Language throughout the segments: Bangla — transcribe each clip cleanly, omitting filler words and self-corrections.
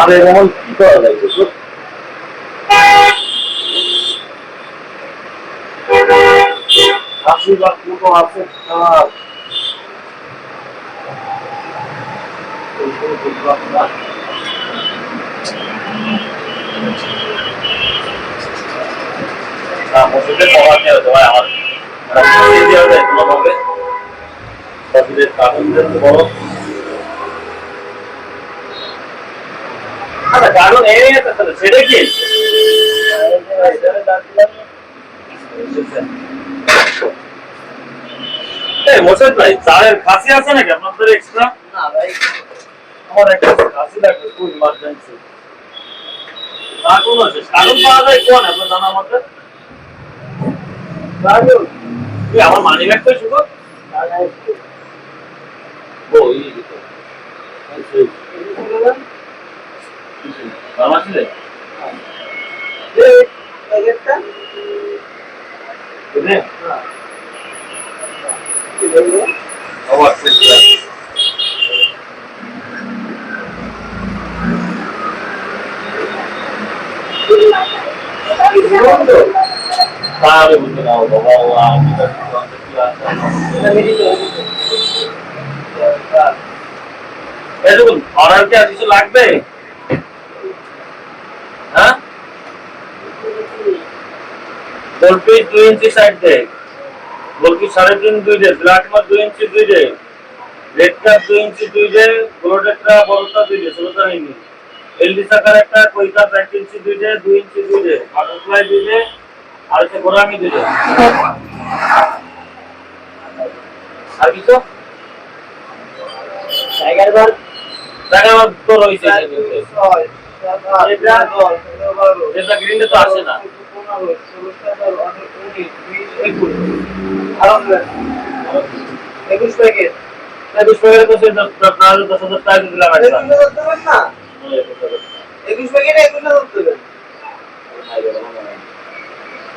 আরে এমন কি করা যায় আশীর্বাদ মতো আছে মসজিদের কভার নেই হতে ভাই আমার দেওয়া যায় কোনোভাবে মসজিদের কার্টুনদের বড় আচ্ছা কার্টুন এই সেটা কি মোর্শেদ ভাই চায়ের খাসি আছে নাকি আপনাদের এক্সট্রা? না ভাই আমার একটা খাসি লাগবে খুব ইমার্জেন্সি। কার্টুন আছে কার্টুন পাওয়া যায় কোন আপনার জানা মতে? কার্টুন তুই আমার মানি ব্যাগ তো শুধু ওই আমার ছিল প্যাকেটটা বুঝলে অবশ্যই অর্ডার কি আর কিছু লাগবে? হ্যাঁ গোলপি 2 ইঞ্চি সাইড দেখ গোলপি 3.5 2 ডে ব্ল্যাক মার 2 ইঞ্চি 2 ডে রেড কাপ 2 ইঞ্চি 2 ডে ব্রোডেটটা বড়টা 2 ডে 16টা হয়নি এলডি সাকার একটা কই কাপ 1 ইঞ্চি 2 ডে 2 ইঞ্চি 2 ডে বাটারফ্লাই 2 ডে আর হচ্ছে গোরামি 2 ডে আর কিছু টাইগার বার তো রয়েছে এটা গ্রিনটা তো আসে না 21 প্যাকেট তো সে 10,000 টাকা দিলাম না 21 প্যাকেট 21,000 দেবেন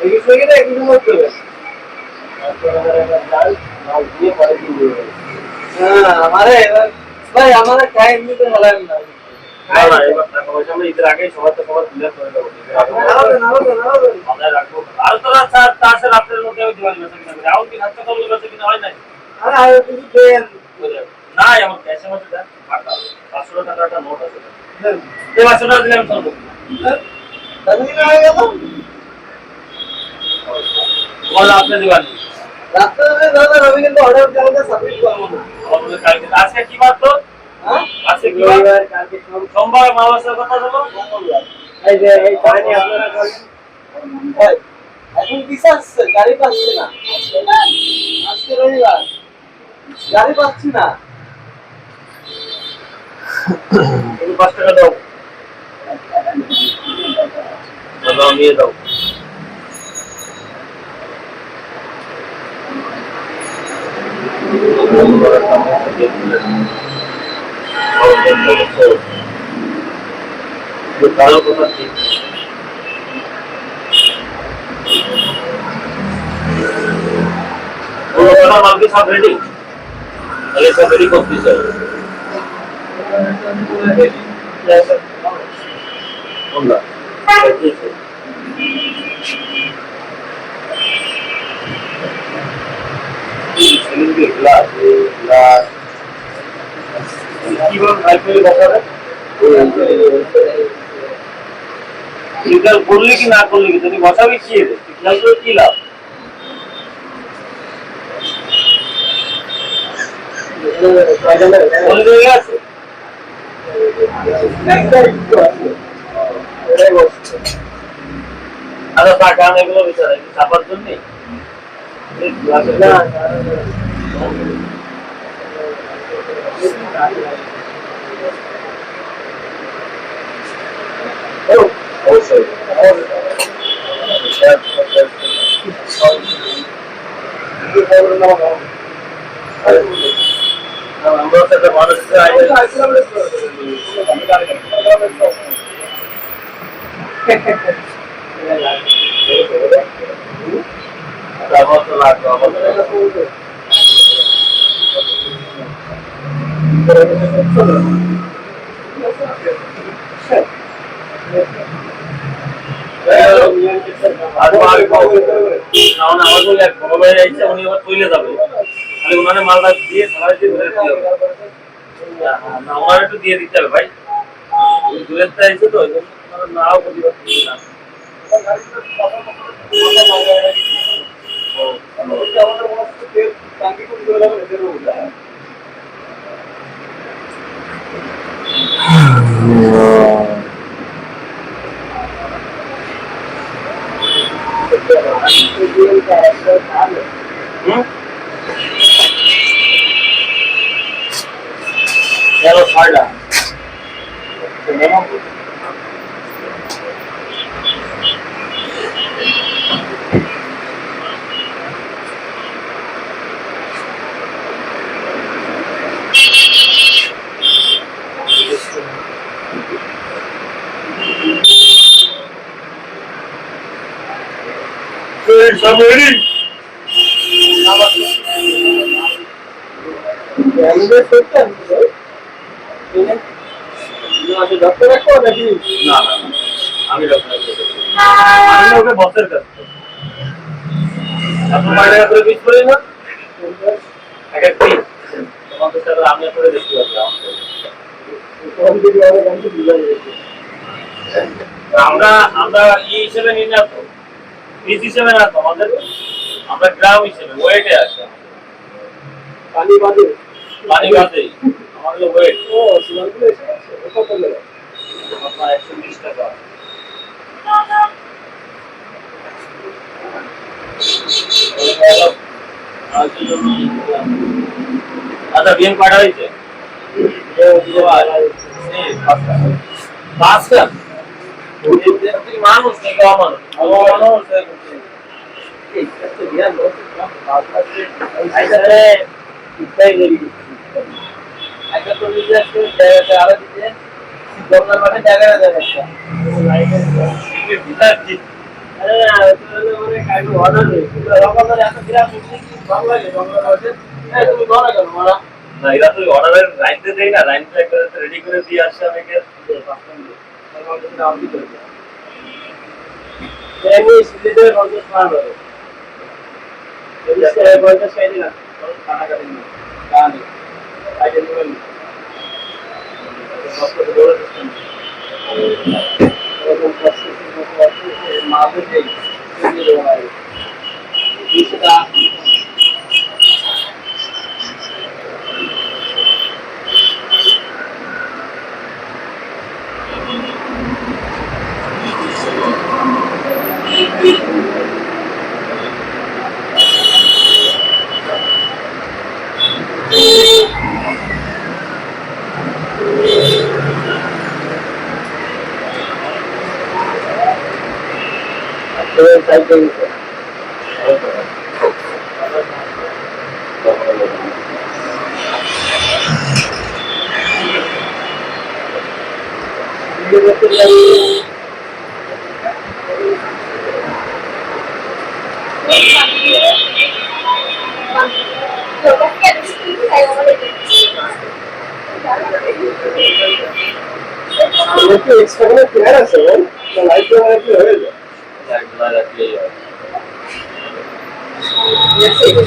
21 প্যাকেট 21,000 দেবেন हमारे भाई हमारा टाइम भी तो हलाल ना না না এবার টাকা পয়সা আমরা ঈদের আগে সবার তো সবার ক্লিয়ার করে দেবো আমরা রাখবো আর তোরা স্যার তার আপনাদের মধ্যে আমি দিওয়ালি মেসেজ কিনা আর কি হাতে কল মেসেজ কিনা হয় নাই আরে আর কিছু দেন না আমার ক্যাশে মধ্যে দেন 500 টাকা একটা নোট আছে এই 500 টাকা দিলে আমি চলবো তাহলে কি হয়ে গেল বল আপনি দিওয়ালি রাতে দাদা রবি কিন্তু অর্ডার কালকে সাবমিট করব না আমাদের কালকে আজকে কি বার তো হ্যাঁ আজকে কি বার কালকে সোমবার মাওয়াসের কথা বলো মঙ্গলবার এই যে এই পানি আপনারা করেন ভাই এখন বিশ্বাস গাড়ি পাচ্ছি না আজকে রবিবার গাড়ি পাচ্ছি না এই 5 টাকা দাও দাও নিয়ে দাও কালো কথা ঠিক वो अपना माल के साथ रेडी अरे सब रेडी करती सर बोला করলি কি না করলি কি তুমি বসাবি কি কি লাভ আচ্ছা টাকা এগুলো বিচার চাপার জন্য অবশ্যই আমরা সাথে মানুষ মালটা দিয়ে আমার একটু দিয়ে দিতে হবে ভাই, দূরের চাইছে তো নাও প্রতিবাদ করছি না। चलो फाड़ा ডক্টর রাখবো নাকি? না না আমি ডক্টর আমি ওকে বসের কাছে আপনি মাইনে করে বিশ করে না এক এক পিস তোমাদের সাথে আমি করে দেখতে আমরা আমরা ই হিসেবে নিই না তো, পিস হিসেবে না তো আমাদের, আমরা গ্রাম হিসেবে ওয়েটে আছে পানি বাদে আমাদের ওয়েট। ও সিমানগুলো এসে আছে কত টাকা? আপনার 120 টাকা। আচ্ছা বিএম পাঠা হয়েছে মানুষ নাকি অমানুষ? রেডি করে দিয়ে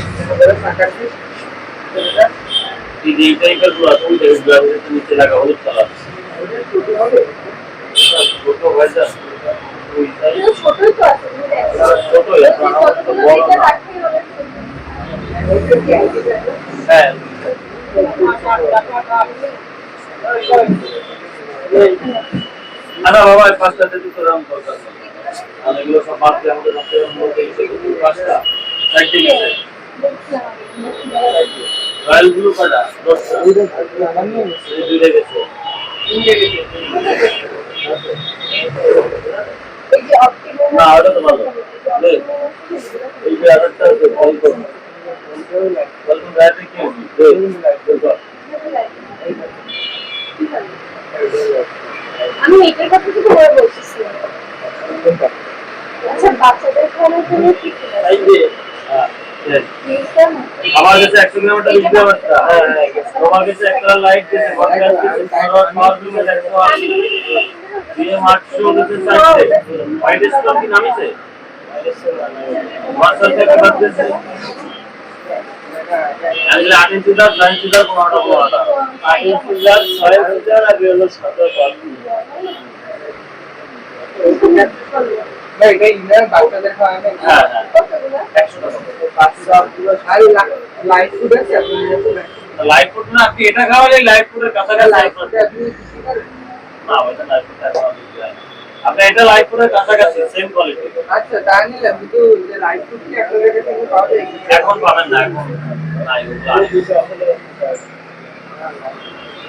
আসছে আমাকে নিচে লাগা হলুদ কালার ছোট হয়েছে হ্যাঁ আচ্ছা বাবা পাঁচটাতে দুটো দাম দরকার আর এগুলো সব বাদ দিয়ে আমাদের পাঁচটা রয়্যাল ব্লু কাটা 10টা দুইটা গেছে না ওটা তো ভালো এই যে আরেকটা আছে কল করুন কি আমি এটার কথা তো বলে বলতেছি। আচ্ছা বাচ্চাদের খাওয়ানোর জন্য কি কি আছে? আমার কাছে 100 কিলোমিটার লিখতে পারতা। তোমার কাছে একটা লাইট দিতে পারতা। BM 800 দিতে চাইছে হোয়াইট স্টোন কি নামিছে ওয়াটসঅ্যাপ থেকে বাদছে আমি 8 ইঞ্চি দার 9 ইঞ্চি দার কোনটা 8 ইঞ্চি দার 6 ইঞ্চি দার আর হলো 7 ভাই এটা ইনার বাচ্চাদের খাওয়া না হ্যাঁ হ্যাঁ 100 টাকা বাচ্চা পুরো সারি লাইট ফুড আছে লাইভ ফুড না আপনি এটা খাওয়ালে লাইভ ফুডের কাছাকাছি লাইট ফুড আপনি না ওটা লাইভ ফুড আপনি এটা লাইভ ফুডের কাছাকাছি সেম কোয়ালিটি আচ্ছা তা নিলাম কিন্তু যে লাইট ফুড কি একটা জায়গা থেকে পাওয়া যায় এখন পাবেন না এখন না এগুলো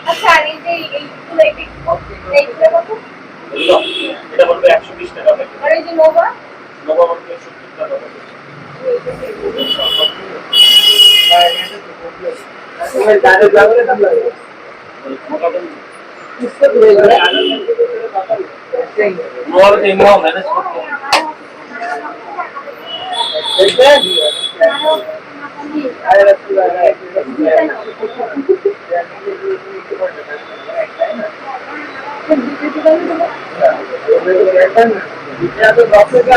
আচ্ছা আর এই যে এইগুলো এইগুলো কত বুঝলো এটা বলবে 120 টাকা প্যাকেট আর এই যে নোভা নবা বলবে 170 টাকা প্যাকেট তোমার দাঁড়ে যাবে না লাগে কিসে করে গেলে নবা তো ইমো ম্যানেজ করতে এটা আরে রাখলা এটা তো ডক্টর কা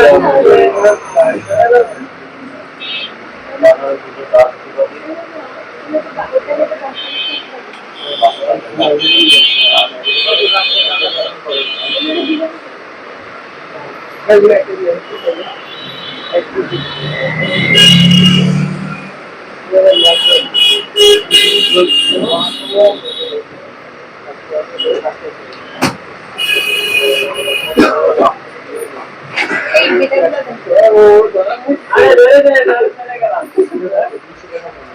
এই বিটাগুলো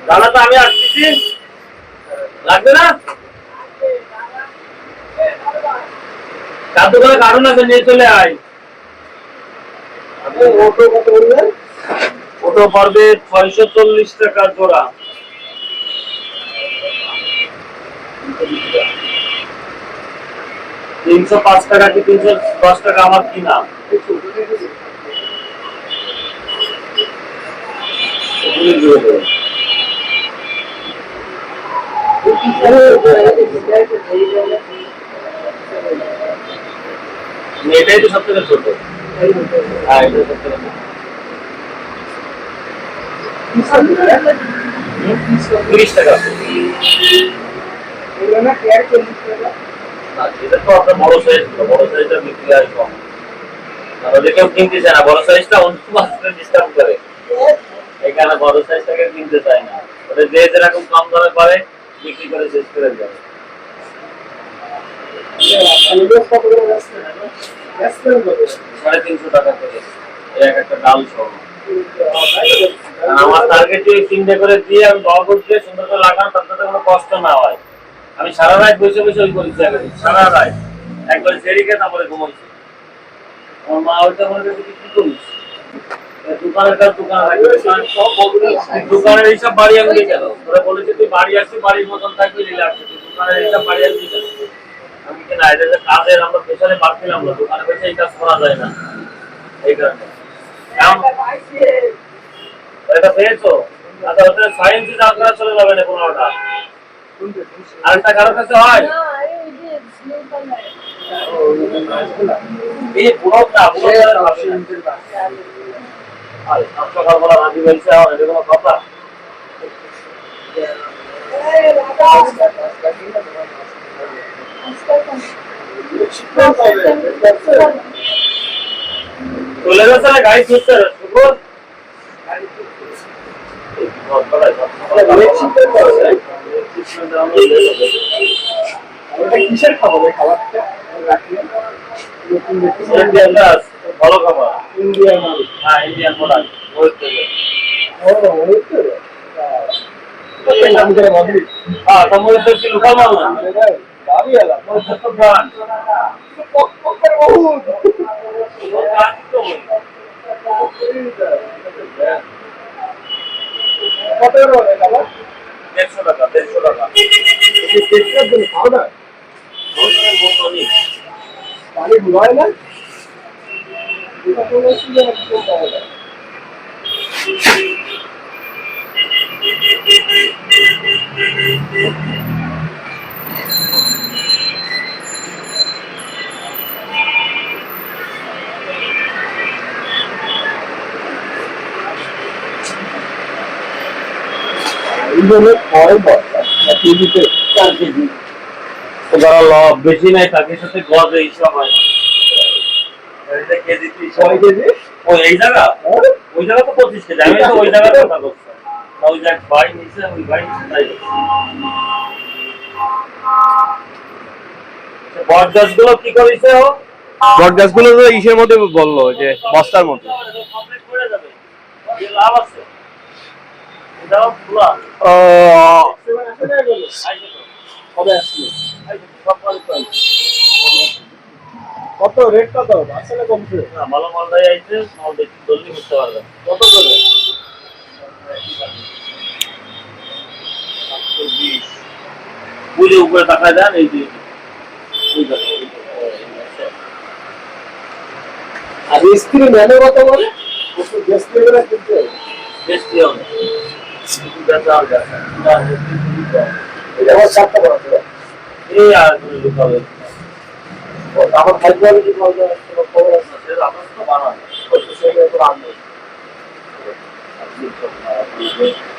দাদা তো আমি আসছি লাগবে না কাদু করে কারণ আছে নিয়ে চলে আয় ওটো কত বললেন ওটা পড়বে 640 টাকা জোড়া $305 টাকা কি 310 টাকা আমার কিনা এটাই তো সবথেকে ছোট হ্যাঁ এটা সবথেকে ছোট 30 টাকা না কেয়ার 40 টাকা এটা তো আপনার বড় সাইজটা বিক্রি হয় কম তাহলে কেউ কিনতে চায় না বড় সাইজটা অন্য মাসে ডিসকাউন্ট করে এখানে বড় সাইজটাকে কিনতে চায় না ওটা যে যেরকম কম দামে পারে বিক্রি করে শেষ করে দেয় 350 টাকা করে এই একটা ডাল সহ আমার টার্গেট তিনটে করে দিয়ে আমি বড় করতে সুন্দর করে লাগানো তাতে কোনো কষ্ট না হয় আমি সারা রাত বসে বসে ওই করেছি আগে সারা রাত একবার জেরিকে তারপরে ঘুমাইছি আমার মা ওইটা মনে করছে কি করিস দোকানের কাজ দোকানের এইসব বাড়ি আমি দিয়ে গেল ওরা বলেছে তুই বাড়ি আসছি বাড়ির মতন থাকবি রিল্যাক্স দোকানের এইসব বাড়ি আসবি আমি কি না এটা যে কাজের আমরা পেছনে পাচ্ছিলাম না দোকানে বসে এই কাজ করা যায় না এই কারণে এটা পেয়েছো আচ্ছা ওটা সায়েন্স দাম করা চলে যাবে না 15টা আরেকটা কারো কাছে হয় না আরে ওই যে ব্লু কালার এই পুরোটা আরে সকালবেলা রাজি বলছে আমার এটা কোনো কথা চলে গেছে না গাড়ি ছুটছে শুকুর কিসের খাবার খাবারটা ভালো খাবার ইন্ডিয়ান মানুষ হ্যাঁ ইন্ডিয়ান প্রোডাক্ট হ্যাঁ তোমার কি লোকাল মাল না দাবি আলা ছোট ব্র্যান্ড কত করে খাবার 150 টাকা 150 টাকা চেষ্টার জন্য খাওয়া দাওয়া পানি ঘুরায় না এটা কোনো সুযোগ একদম পাওয়া যায় এইগুলো কয় বস্তা কেজিতে 4 কেজি। তো যারা লব বেশি নাই তাদের সাথে গজে হিসাব হয় না। এটা কেজিতে হিসাব কয় কেজি? এই জায়গা ওই জায়গা তো 25 কেজি, আমি তো ওই জায়গার কথা বলছি। ওই জায়গা ভাই নিচে ওই ভাই নিচে তাই বট গাছগুলো কি করেছে ও? বট গাছগুলো তো ইসের মধ্যে বললো যে বস্তার মধ্যে। কমপ্লিট করে যাবে, লাভ আছে। এটাও খোলা কবে আসছিল? কত রেট কত আসলে কমছে? না ভালো মালটাই আইছে, মাল দেখি জলদি করতে পারবে। কত করে? 720 বুঝে উপরে টাকা দেন এই যে ওই দেখো, আর স্ত্রী মেনে কত বলে? স্ত্রী মেনে কিনতে বেশ দিয়ে হবে বেচা আর যাচ্ছে এটা আমার 7টা বড় আছে। এই আর কোনো লুকাবে আমার খাইতে হবে কি বলতে খবর আছে? সেটা আপনার তো বানান সেটা তো আনবে।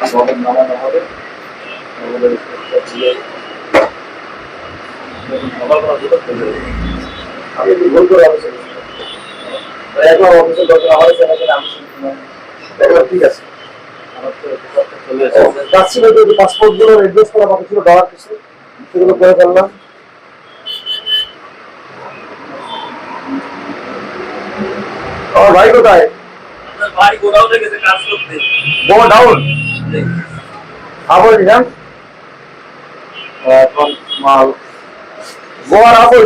গভর্নমেন্ট নামানো হবে ওগুলো দিয়ে সকালবেলা দুটো চলে যাবে। আমি ভুল করে আলোচনা একবার অফিসে দরকার হয়েছে নাকি আমি দেখলাম ঠিক আছে। আমার তো চলে এসেছে। যাচ্ছিল যে পাসপোর্ট গুলো অ্যাড্রেস করা বাকি ছিল দেওয়ার কিছু সেগুলো করে ফেললাম। আমার ভাই কোথায়? আপনার ভাই গোডাউনে গেছে কাজ করতে। বোমা ডাউন আবার নিলাম এখন মাল বোমার আপনি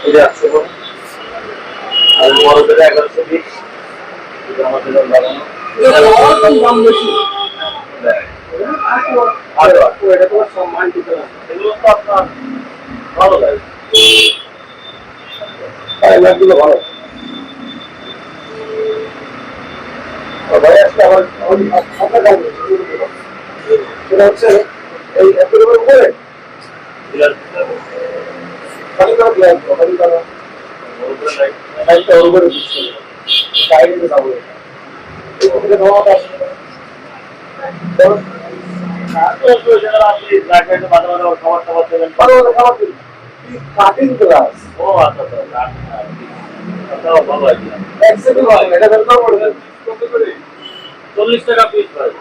এই যে 100 করে আর বড়দের 1120 এটা আমাদের লাগানো দাম বেশি আর এটা তো সম্মান দিতে না এগুলো তো আপনার ভালো লাগে লাগলো ভালো ভাই আজকে আমার আপনার সেটা হচ্ছে এই এত উপরে খালি করে দিয়ে আসবো খালি করে লাইটটা ওর উপরে দিচ্ছে সাইডে যাবো এটা ধোয়াটা আসলে কাটিং গ্লাস ও আচ্ছা ভালো আইডিয়া। এক্সেল হয় এটা বের করব কত করে 40 টাকা পিস ভাই।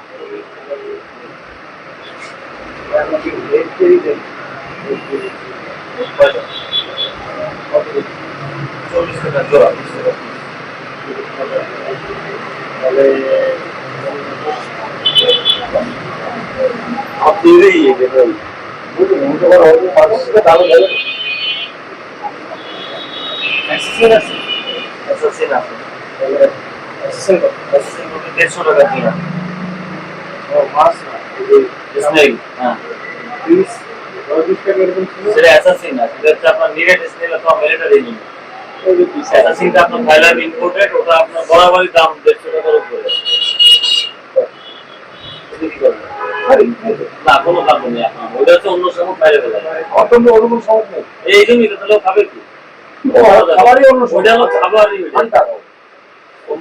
40 টাকা জোড়া 20 টাকা তাহলে আপনি এই যে ভাই বুঝুন মুখে বড় হবে মানুষকে দাম দেবে অ্যাসেসিন আছে অ্যাসেসিন আছে তাহলে এক্সেল অ্যাসেসিন করতে 150 টাকা দিয়ে ও মাস না স্নেক হ্যাঁ 20 টাকা এরকম ছিল সেটা অ্যাসেসিন আছে যেটা আপনার নিরেট স্নেক অথবা মিলিটারি নিন ওই যে 20 অ্যাসেসিনটা আপনার থাইল্যান্ড ইম্পোর্টেড ওটা আপনার বরাবরই দাম 150 টাকার উপরে কি করবেন না কোনো দাম নেই আপনার ওটা হচ্ছে অন্য সময় বাইরে ফেলা অত ওরকম সমস্যা নেই এই জন্যই তো তাহলে খাবে কি খাবারই অন্য ওটা হলো খাবারই ঘন্টা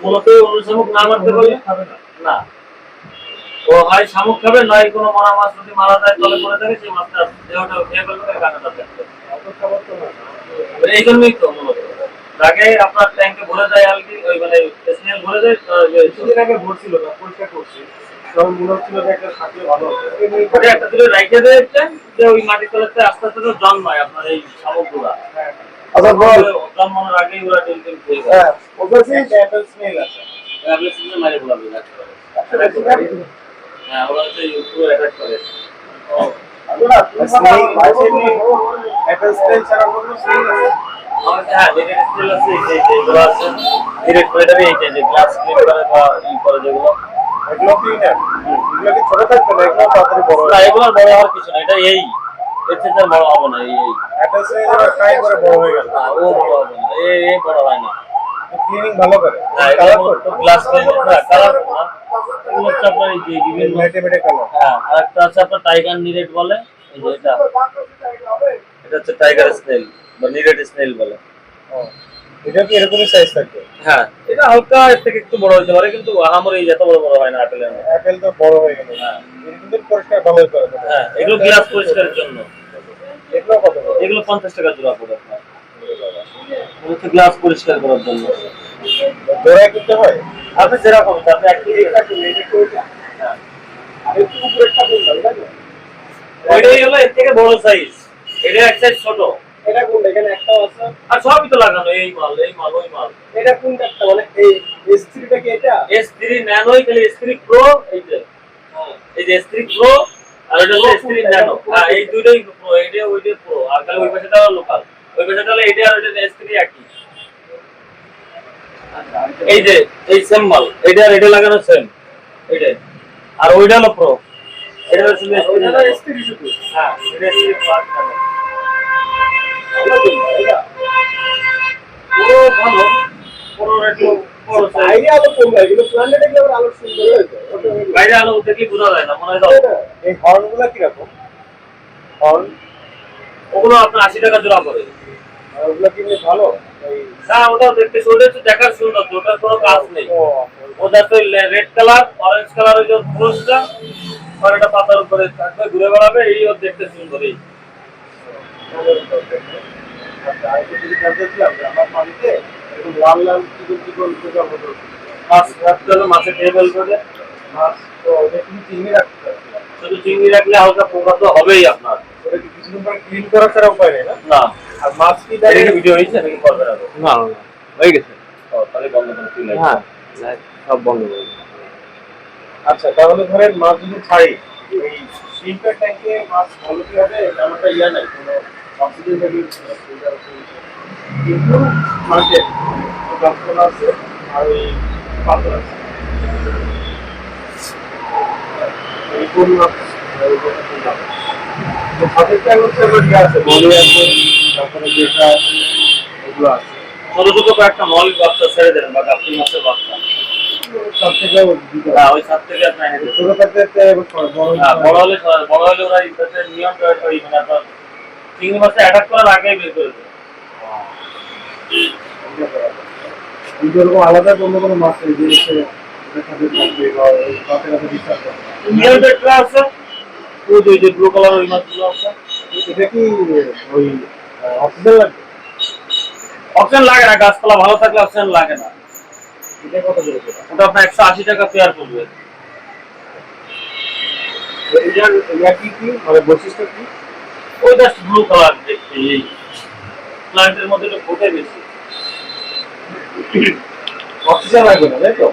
মূলত অন্য শামুক না মারতে পারলে খাবে না না ও হয় শামুক খাবে নয় কোনো মরা মাছ যদি মারা যায় তলে পড়ে থাকে সেই মাছটা দেহটা খেয়ে ফেলবে কাঁটাটা থাকবে অত খাবার তো না এই জন্যই তো মূলত আগে আপনার ট্যাঙ্কে ভরে যায় আর কি ওই মানে স্নেল ভরে যায় কিছুদিন আগে ভরছিল না পরিষ্কার করছি তখন মনে হচ্ছিল যে একটা থাকলে ভালো হতো ওটা একটা দূরে রাইখে দিয়েছেন যে ওই মাটির তলাতে আস্তে আস্তে তো জন্মায় আপনার এই শামুকগুলা আচ্ছা বল জন্মানোর আগেই ওরা ডিম টিম খেয়ে যায় হ্যাঁ ওদের অ্যাপেল স্মেল আছে আপনি সিজনে মারে বলাবে হ্যাঁ ওরা হচ্ছে পুরো অ্যাটাক করে অ্যাপেল স্মেল ছাড়া কোনো স্মেল আছে আমাদের হ্যাঁ ডিরেক্ট স্কুল আছে যেগুলো আছে ডিরেক্ট ওয়েটারে এই যে গ্লাস ক্লিন করে বা ই করে যেগুলো এগুলো ক্লিনার এগুলো কি ছোট থাকবে না এগুলো তাড়াতাড়ি বড় না এগুলো বড় হওয়ার কিছু না এটা এই এর থেকে বড় হবে না এই অ্যাপেল স্মেল ফ্রাই করে বড় হয়ে গেল না ও বড় হবে না এই বড় হয় না ক্লিনিং ভালো করে কালার তো গ্লাস ক্লিন না কালার না এগুলো হচ্ছে আপনার এই যে বিভিন্ন মেটে মেটে কালার হ্যাঁ আর একটা আছে আপনার টাইগার নিরেট বলে এই যে এটা এটা হচ্ছে টাইগার স্নেল বা নিরেট স্নেল বলে। এটা কি এরকমই সাইজ থাকে? হ্যাঁ, এটা হালকা এর থেকে একটু বড় হতে পারে, কিন্তু আহামরি এত বড় বড় হয় না আপেলের মতো। আপেল তো বড় হয়ে গেল। হ্যাঁ, এটা কিন্তু পরিষ্কার ভালোই করে। হ্যাঁ, এগুলো গ্লাস পরিষ্কারের জন্য। এগুলো কত করে? এগুলো 50 টাকা জোড়া পড়ে আপনার। এগুলো হচ্ছে গ্লাস পরিষ্কার করার জন্য। জোড়ায় কিনতে হয়? আপনি যেরকম আপনি এক কেজি এটা কি এটা কি ওইটা? হ্যাঁ, আর একটু উপরেরটা কোনটা তাই না? ওইটাই হলো এর থেকে বড় সাইজ, এটা এক সাইজ ছোট। এটা কোনটা? এখানে একটা আছে। আর সবই তো লাগানো, এই মাল ওই মাল। এটা কোনটা? একটা মানে এই S3টা কি এটা? S3 ন্যানো, খালি S3 প্রো, এই যে এই যে S3 প্রো আর এটা হচ্ছে S3 ন্যানো। হ্যাঁ, এই দুটোই প্রো, এইটা ওইটা প্রো, আর খালি ওই পাশেটা লোকাল। ওই পাশেটা হলো এটা আর এটা S3 একই। এই যে এই সেম মাল, এটা আর এটা লাগানো সেম, এইটাই। আর ওইটা হলো প্রো, এটা হলো শুধু ওইটা S3 S3 শুধু। হ্যাঁ, এটা S3 প্লাস ন্যানো। এটা কোনটা? এটা পুরো ভালো, পুরো একটু বড় সাইজ। বাইরে আলো কম হয় কিন্তু প্ল্যান্টে দেখলে আবার আলো সুন্দর হয়ে যায়। ওটা হলো। বাইরে আলো দেখলে বোঝা যায় না, মনে হয় তাই দাও। না? এই হর্নগুলো কিরকম? হর্ন ওগুলো আপনার 80 টাকা জোড়া পড়ে। ওগুলো কিনলে ভালো? এই হ্যাঁ, ওটাও দেখতে সুন্দর, হচ্ছে দেখার সুন্দর, ওটার কোনো কাজ নেই। ও ওটা তো রেড কালার, অরেঞ্জ কালার, ওই যে ব্রুশটা আর এটা পাতার উপরে থাকবে, ঘুরে বেড়াবে, এই ওর দেখতে সুন্দর। এই আচ্ছা, আরেকটা যদি জানতে চাইছিলাম যে আমার বাড়িতে এরকম লাল লাল চিকন পোকা হতো। মাছ রাখতে হলে মাছের টেবিল করে, মাছ তো ওটা কি চিংড়ি রাখতে চাচ্ছিলাম। শুধু চিংড়ি রাখলে হালকা পোকা তো হবেই আপনার। ওটা কি কিছুদিন পরে ক্লিন করা ছাড়া উপায় নেই না? না, আর মাছ কি এটা কি ভিডিও হয়েছে নাকি করবে না? না হয়ে গেছে। ও, তাহলে বন্ধ করে তুই হ্যাঁ সব বন্ধ করে দিই। আচ্ছা, তাহলে ধরেন মাছ যদি ছাড়ি, এই শিল্পের ট্যাঙ্কে মাছ ভালো কি হবে? এমনটা ইয়া নাই, কোনো অক্সিজেন লেভেল কিন্তু মাঝে যন্ত্রণা আছে আর ওই পাথর আছে। এই কোন মাছ হাতের ট্যাঙ্ক হচ্ছে আমার ইয়ে আছে, মনে আছে, তারপরে যেটা আছে ওগুলো আছে। ছোট ছোট কয়েকটা মৌলিক বাচ্চা ছেড়ে দেন, বা কাপ্তি মাছের বাচ্চা। সব থেকে হ্যাঁ, ওই সাত থেকে আপনার এনে দেবেন। ছোট থাকতে হ্যাঁ, বড় হলে ওরা ইচ্ছাতে নিয়ম ওই মানে আপনার চিংড়ি মাছে অ্যাটাক করার আগেই বের করে দেবে। যেরকম আলাদা অন্য কোনো মাছ নেই যে হচ্ছে ওটার সাথে থাকবে বা ওই মাছের কাছে বিশ্বাস করে। নিয়ম বেটরা আছে, ওই যে ব্লু কালার ওই মাছগুলো আছে। এটা কি ওই অক্সিজেন লাগবে? অক্সিজেন লাগে না, গাছপালা ভালো থাকলে অক্সিজেন লাগে না। এটা কত করে সেটা? ওটা আপনার 180 টাকা পেয়ার পড়বে। এটার কি কি মানে বৈশিষ্ট্য কি? ওই জাস্ট ব্লু কালার দেখতে, এই প্লান্টের মধ্যে একটু ফোটে বেশি। অক্সিজেন লাগবে না তাই তো?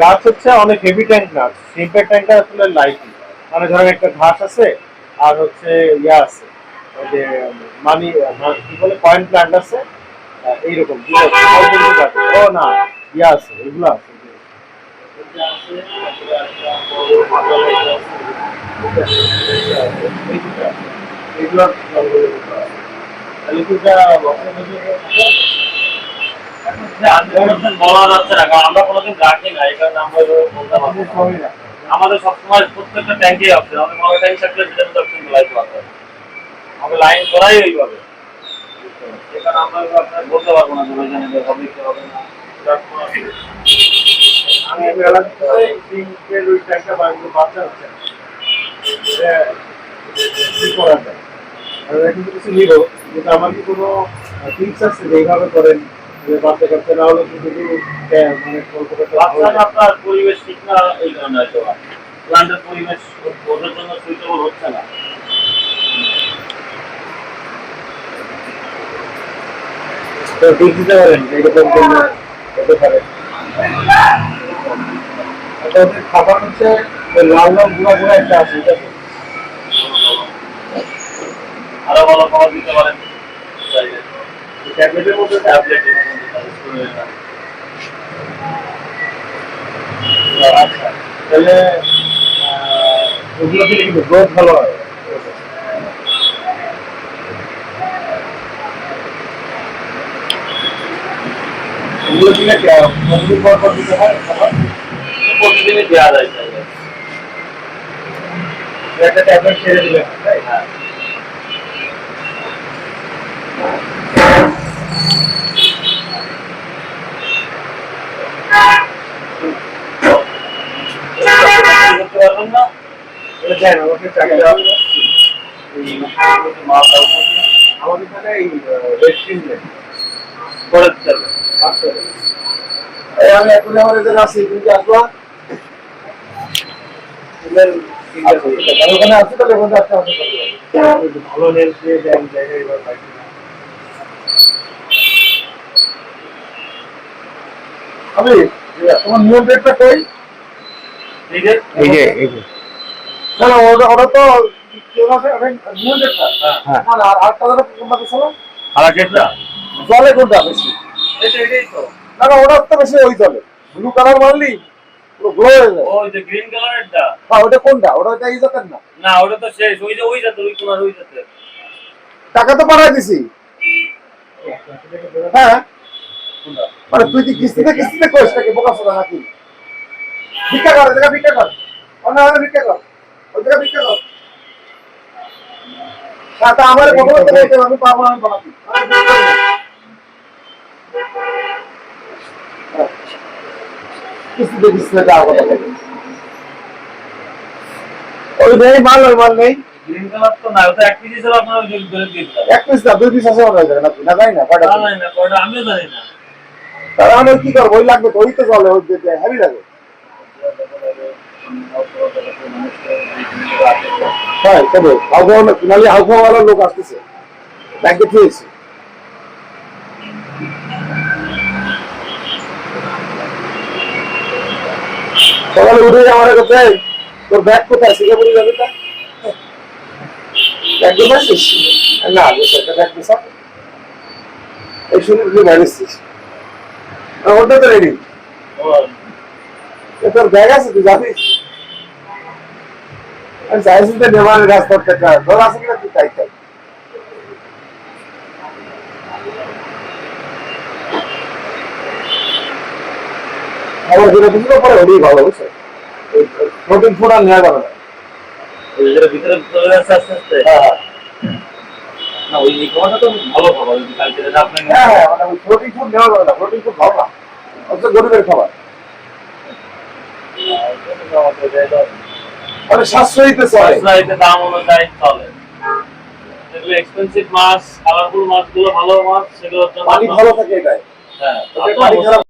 গাছ হচ্ছে অনেক হেভি ট্যাঙ্ক না, সিম্পল ট্যাঙ্কটা আসলে লাইট। মানে ধরেন একটা ঘাস আছে আর হচ্ছে ইয়া আছে, ওই যে মানি কি বলে পয়েন্ট প্ল্যান্ট আছে, এইরকম ও না ইয়া আছে, এগুলো আছে। এগুলো বলা যাচ্ছে না, কারণ আমরা কোনোদিন রাখি না, এই কারণে আমরা এভাবে বলতে পারবো না। আমাদের সবসময় প্রত্যেকটা ট্যাঙ্কেই অপশন, আমাদের বড় ট্যাঙ্ক থাকলে সেটার মধ্যে অপশন লাইট পাবে, আমাদের লাইন করাই ওইভাবে। এই কারণে আমরা আপনার বলতে পারবো না যে ওই জানে হবে কি হবে না। আমি এলাকায় সিঙ্কের ওই ট্যাঙ্কটা বাচ্চা হচ্ছে না। কি করা যায়? এখন কিছু নিব, কিন্তু আমার কি কোনো টিপস আছে যে এইভাবে করেন যে বাচ্চা কাচ্চা না হলে কিন্তু মানে বাচ্চা আপনার পরিবেশ ঠিক না, এই কারণে হয়তো প্লান্টের পরিবেশ ওদের জন্য সুইটেবল হচ্ছে না। তো টিপস দিতে পারেন এইরকম করলে হতে পারে। আচ্ছা, ওদের খাবার হচ্ছে ওই লাল লাল গুঁড়া গুঁড়া একটা আছে, ঠিক আছে? আরো ভালো খাবার দিতে পারেন, ট্যাবলেটের মধ্যে ট্যাবলেটের আচ্ছা, তাহলে ওগুলো দিলে কিন্তু গ্রোথ ভালো হয়। ওগুলো দিলে কতদিন পর পর দিতে হয় খাবার? প্রতিদিনই দেওয়া যায়। একটা ট্যাবলেট ছেড়ে দিলে, তাই? হ্যাঁ, করতে পারবেন না? এটা দেন আমাকে চাকরিটা এই মাল দাও নাকি? আমাদের এখানে এই রেস্টুরেন্ট নেই করে দিতে হবে। আসতে হবে। এই আমি এখন আমার এখানে আছি তুমি কি আসবা ওখানে আসতে তাহলে ওখানে আসতে হবে ভালো নেল দিয়ে দেন জায়গায় এবার পাইছি আমি তোমার নিয়ম ডেটটা কই এই যে এই যে না না ওটা তো কেউ আছে নিয়ম ডেটটা হ্যাঁ। না আর আটটা কোনটা ছিল আলা কেটটা জলে কোনটা বেশি এটাই তো। না না ওটা তো বেশি ওই জলে ব্লু কালার মারলি পুরো গ্লো হয়ে যায় ওই যে গ্রিন কালারেরটা। হ্যাঁ ওটা কোনটা ওটা এই জাতের না না ওটা তো শেষ। ওই যাতে ওই কোনার ওই যাতে। টাকা তো পাঠাই দিছি হ্যাঁ মানে তুই কি কিস্তিতে করিস নাকি বোকা সোনা নাকি ভিক্ষা কর এটা ভিক্ষা কর অন্য ভিক্ষা কর ওই জায়গা ভিক্ষা কর তা আমার বড় বলতে আমি পাবো আমি বানাবি কিস্তিতে যাওয়া কথা ওই নেই মাল ওই মাল নেই গ্রিন কালার তো না, ওটা এক পিস ছিল আপনার ওই যে ধরে দিয়ে দিলাম। এক পিস না দুই পিস আছে মনে হয় নাকি না জানি না কয়টা না না ওটা আমিও জানি না। তাহলে আমি কি করবো ওই লাগবে তো ওই তো চলে ওই হ্যাভি লাগে হ্যাঁ তবে হাউখাওয়া নাহলে হাউখাওয়ালার লোক আসতেছে ব্যাংকে থুয়েছে সকালে উঠে আমার কাছে তোর ব্যাগ কোথায় সিঙ্গাপুরে যাবে তা ব্যাগ কোথায় না একটা ব্যাগ কোথা এই শুনে তুই বাইরেছিস ওটা তো রেডি তোর ব্যাগ আছে তুই যাবিস আমি চাইছি তো নেওয়ার রাস্তাটা তোর আছে কিনা তুই তাই খাই আমার যেটা বুঝলো পরে ওটাই ভালো বুঝছো প্রোটিন ফুড আর নেওয়া যাবে না ওই যে ভিতরে চলে যাচ্ছে আস্তে আস্তে। হ্যাঁ না ওই খাবারটা তো ভালো খাবার। ওই কালকে যেটা আপনি হ্যাঁ হ্যাঁ মানে প্রোটিন ফুড নেওয়া যাবে না প্রোটিন ফুড ভালো না হচ্ছে গরিবের খাবার মানে সাশ্রয়ীতে চলে সাশ্রয়ীতে দাম অনুযায়ী চলে। যেগুলো এক্সপেন্সিভ মাছ, কালারফুল মাছগুলো ভালো মাছ, সেগুলোর জন্য পানি ভালো থাকে এটাই হ্যাঁ পানি খারাপ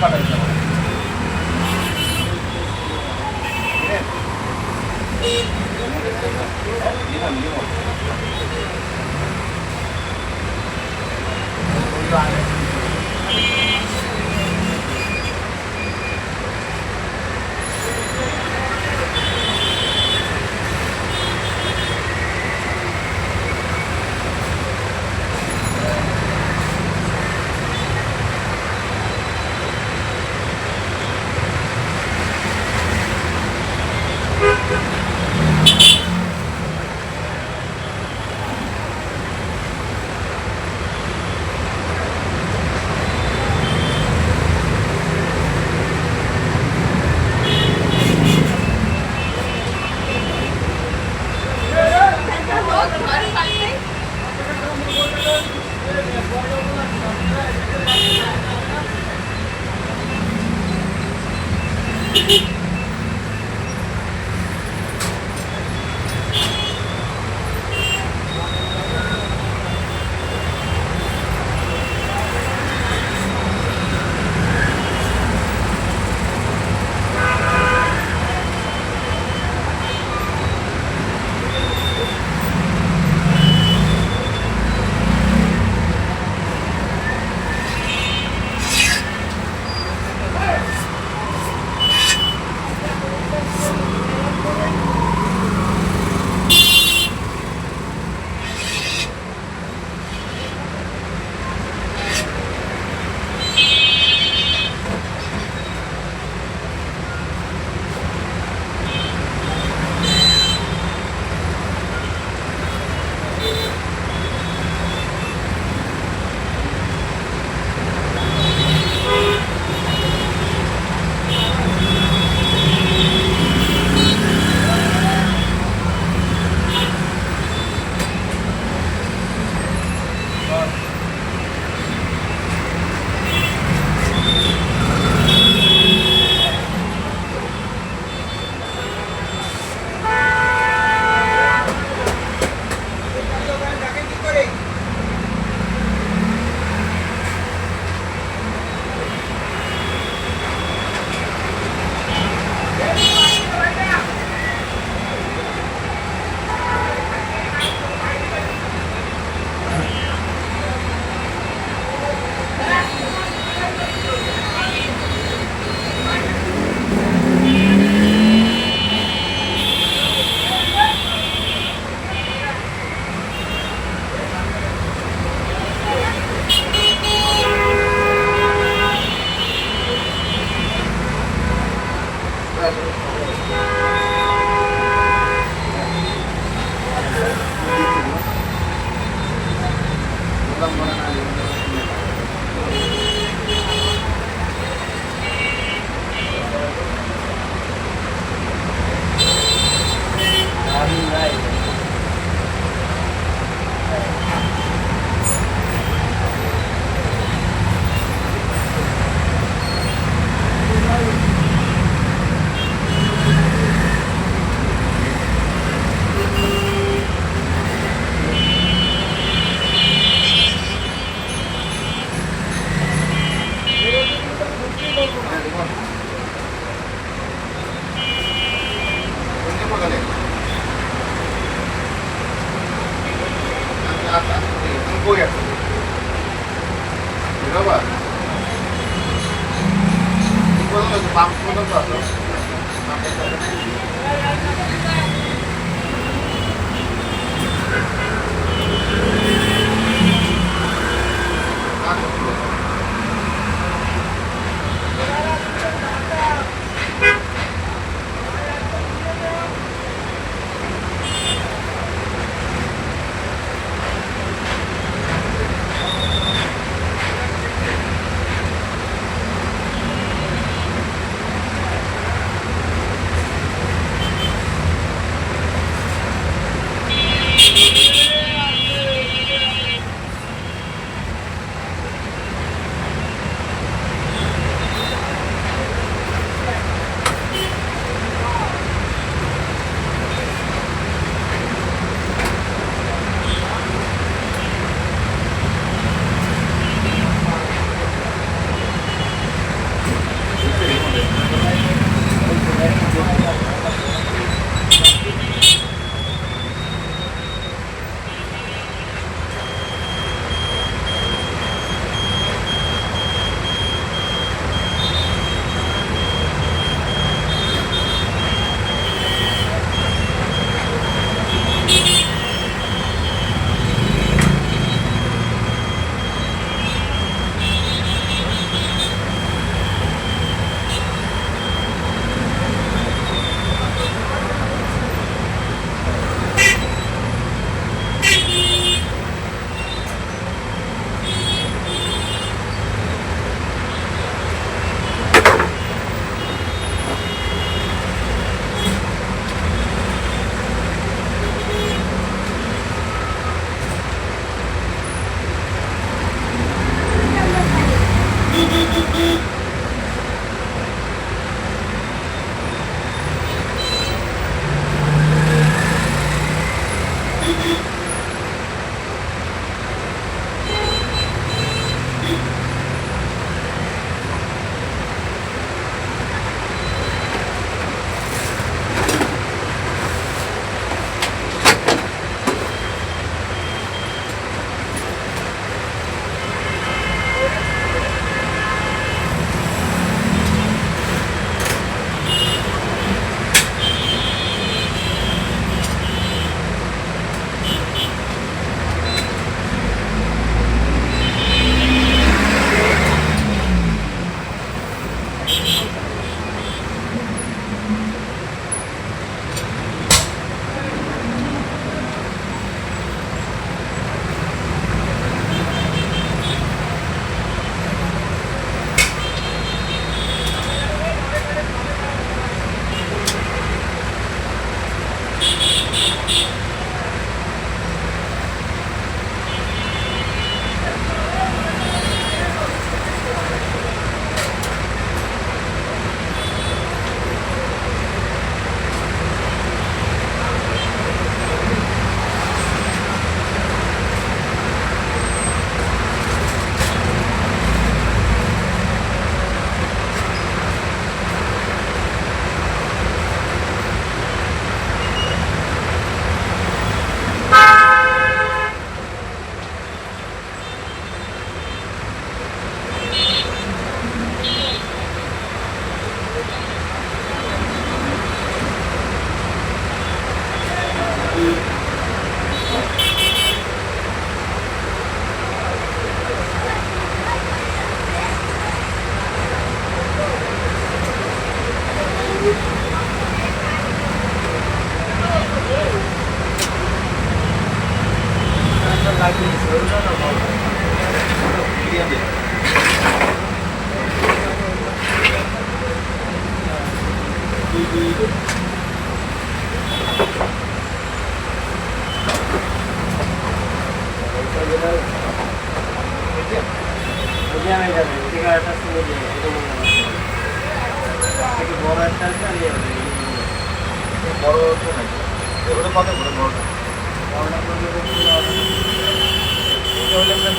পাঠাইতে হবে।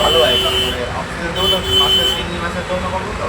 ভালো হয় অফিসের জন্য মাসের 3 মাসের জন্য করবো তো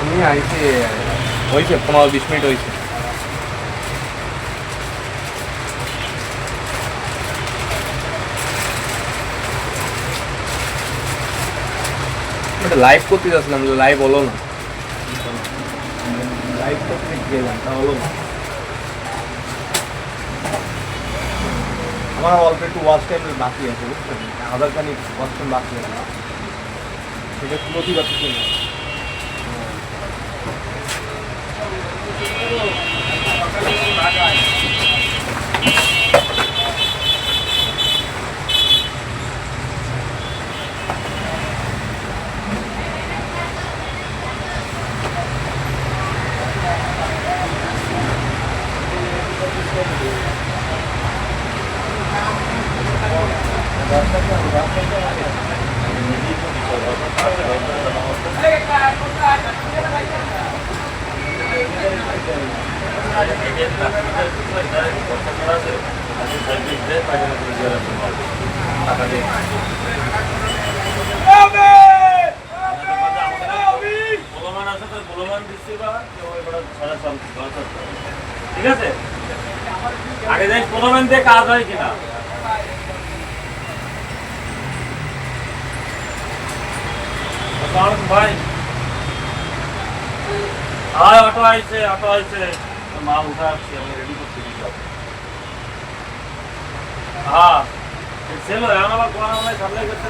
আমি আইছি হয়েছে 15-20 মিনিট হয়েছে। লাইভ করতে যাচ্ছিলাম, লাইভ হলো না। লাইভ করতে গেলাম, তা হলো না। আমার অল্প একটু ওয়াচ টাইম বাকি আছে, বুঝছেন, আধারখানি ওয়াচ টাইম বাকি আছে, সেটা তুলতে পারতেছি না। ঠিক আছে, আগে দেখ প্রলোভন দিয়ে কাজ হয় কিনা। ভাই হ্যাঁ, অটো আইছে, অটো আইছে, মাল উঠা আসছে, আমি রেডি করতে দিলাম। হ্যাঁ ছিল, এখন আবার কোন আমরা সাপ্লাই করতে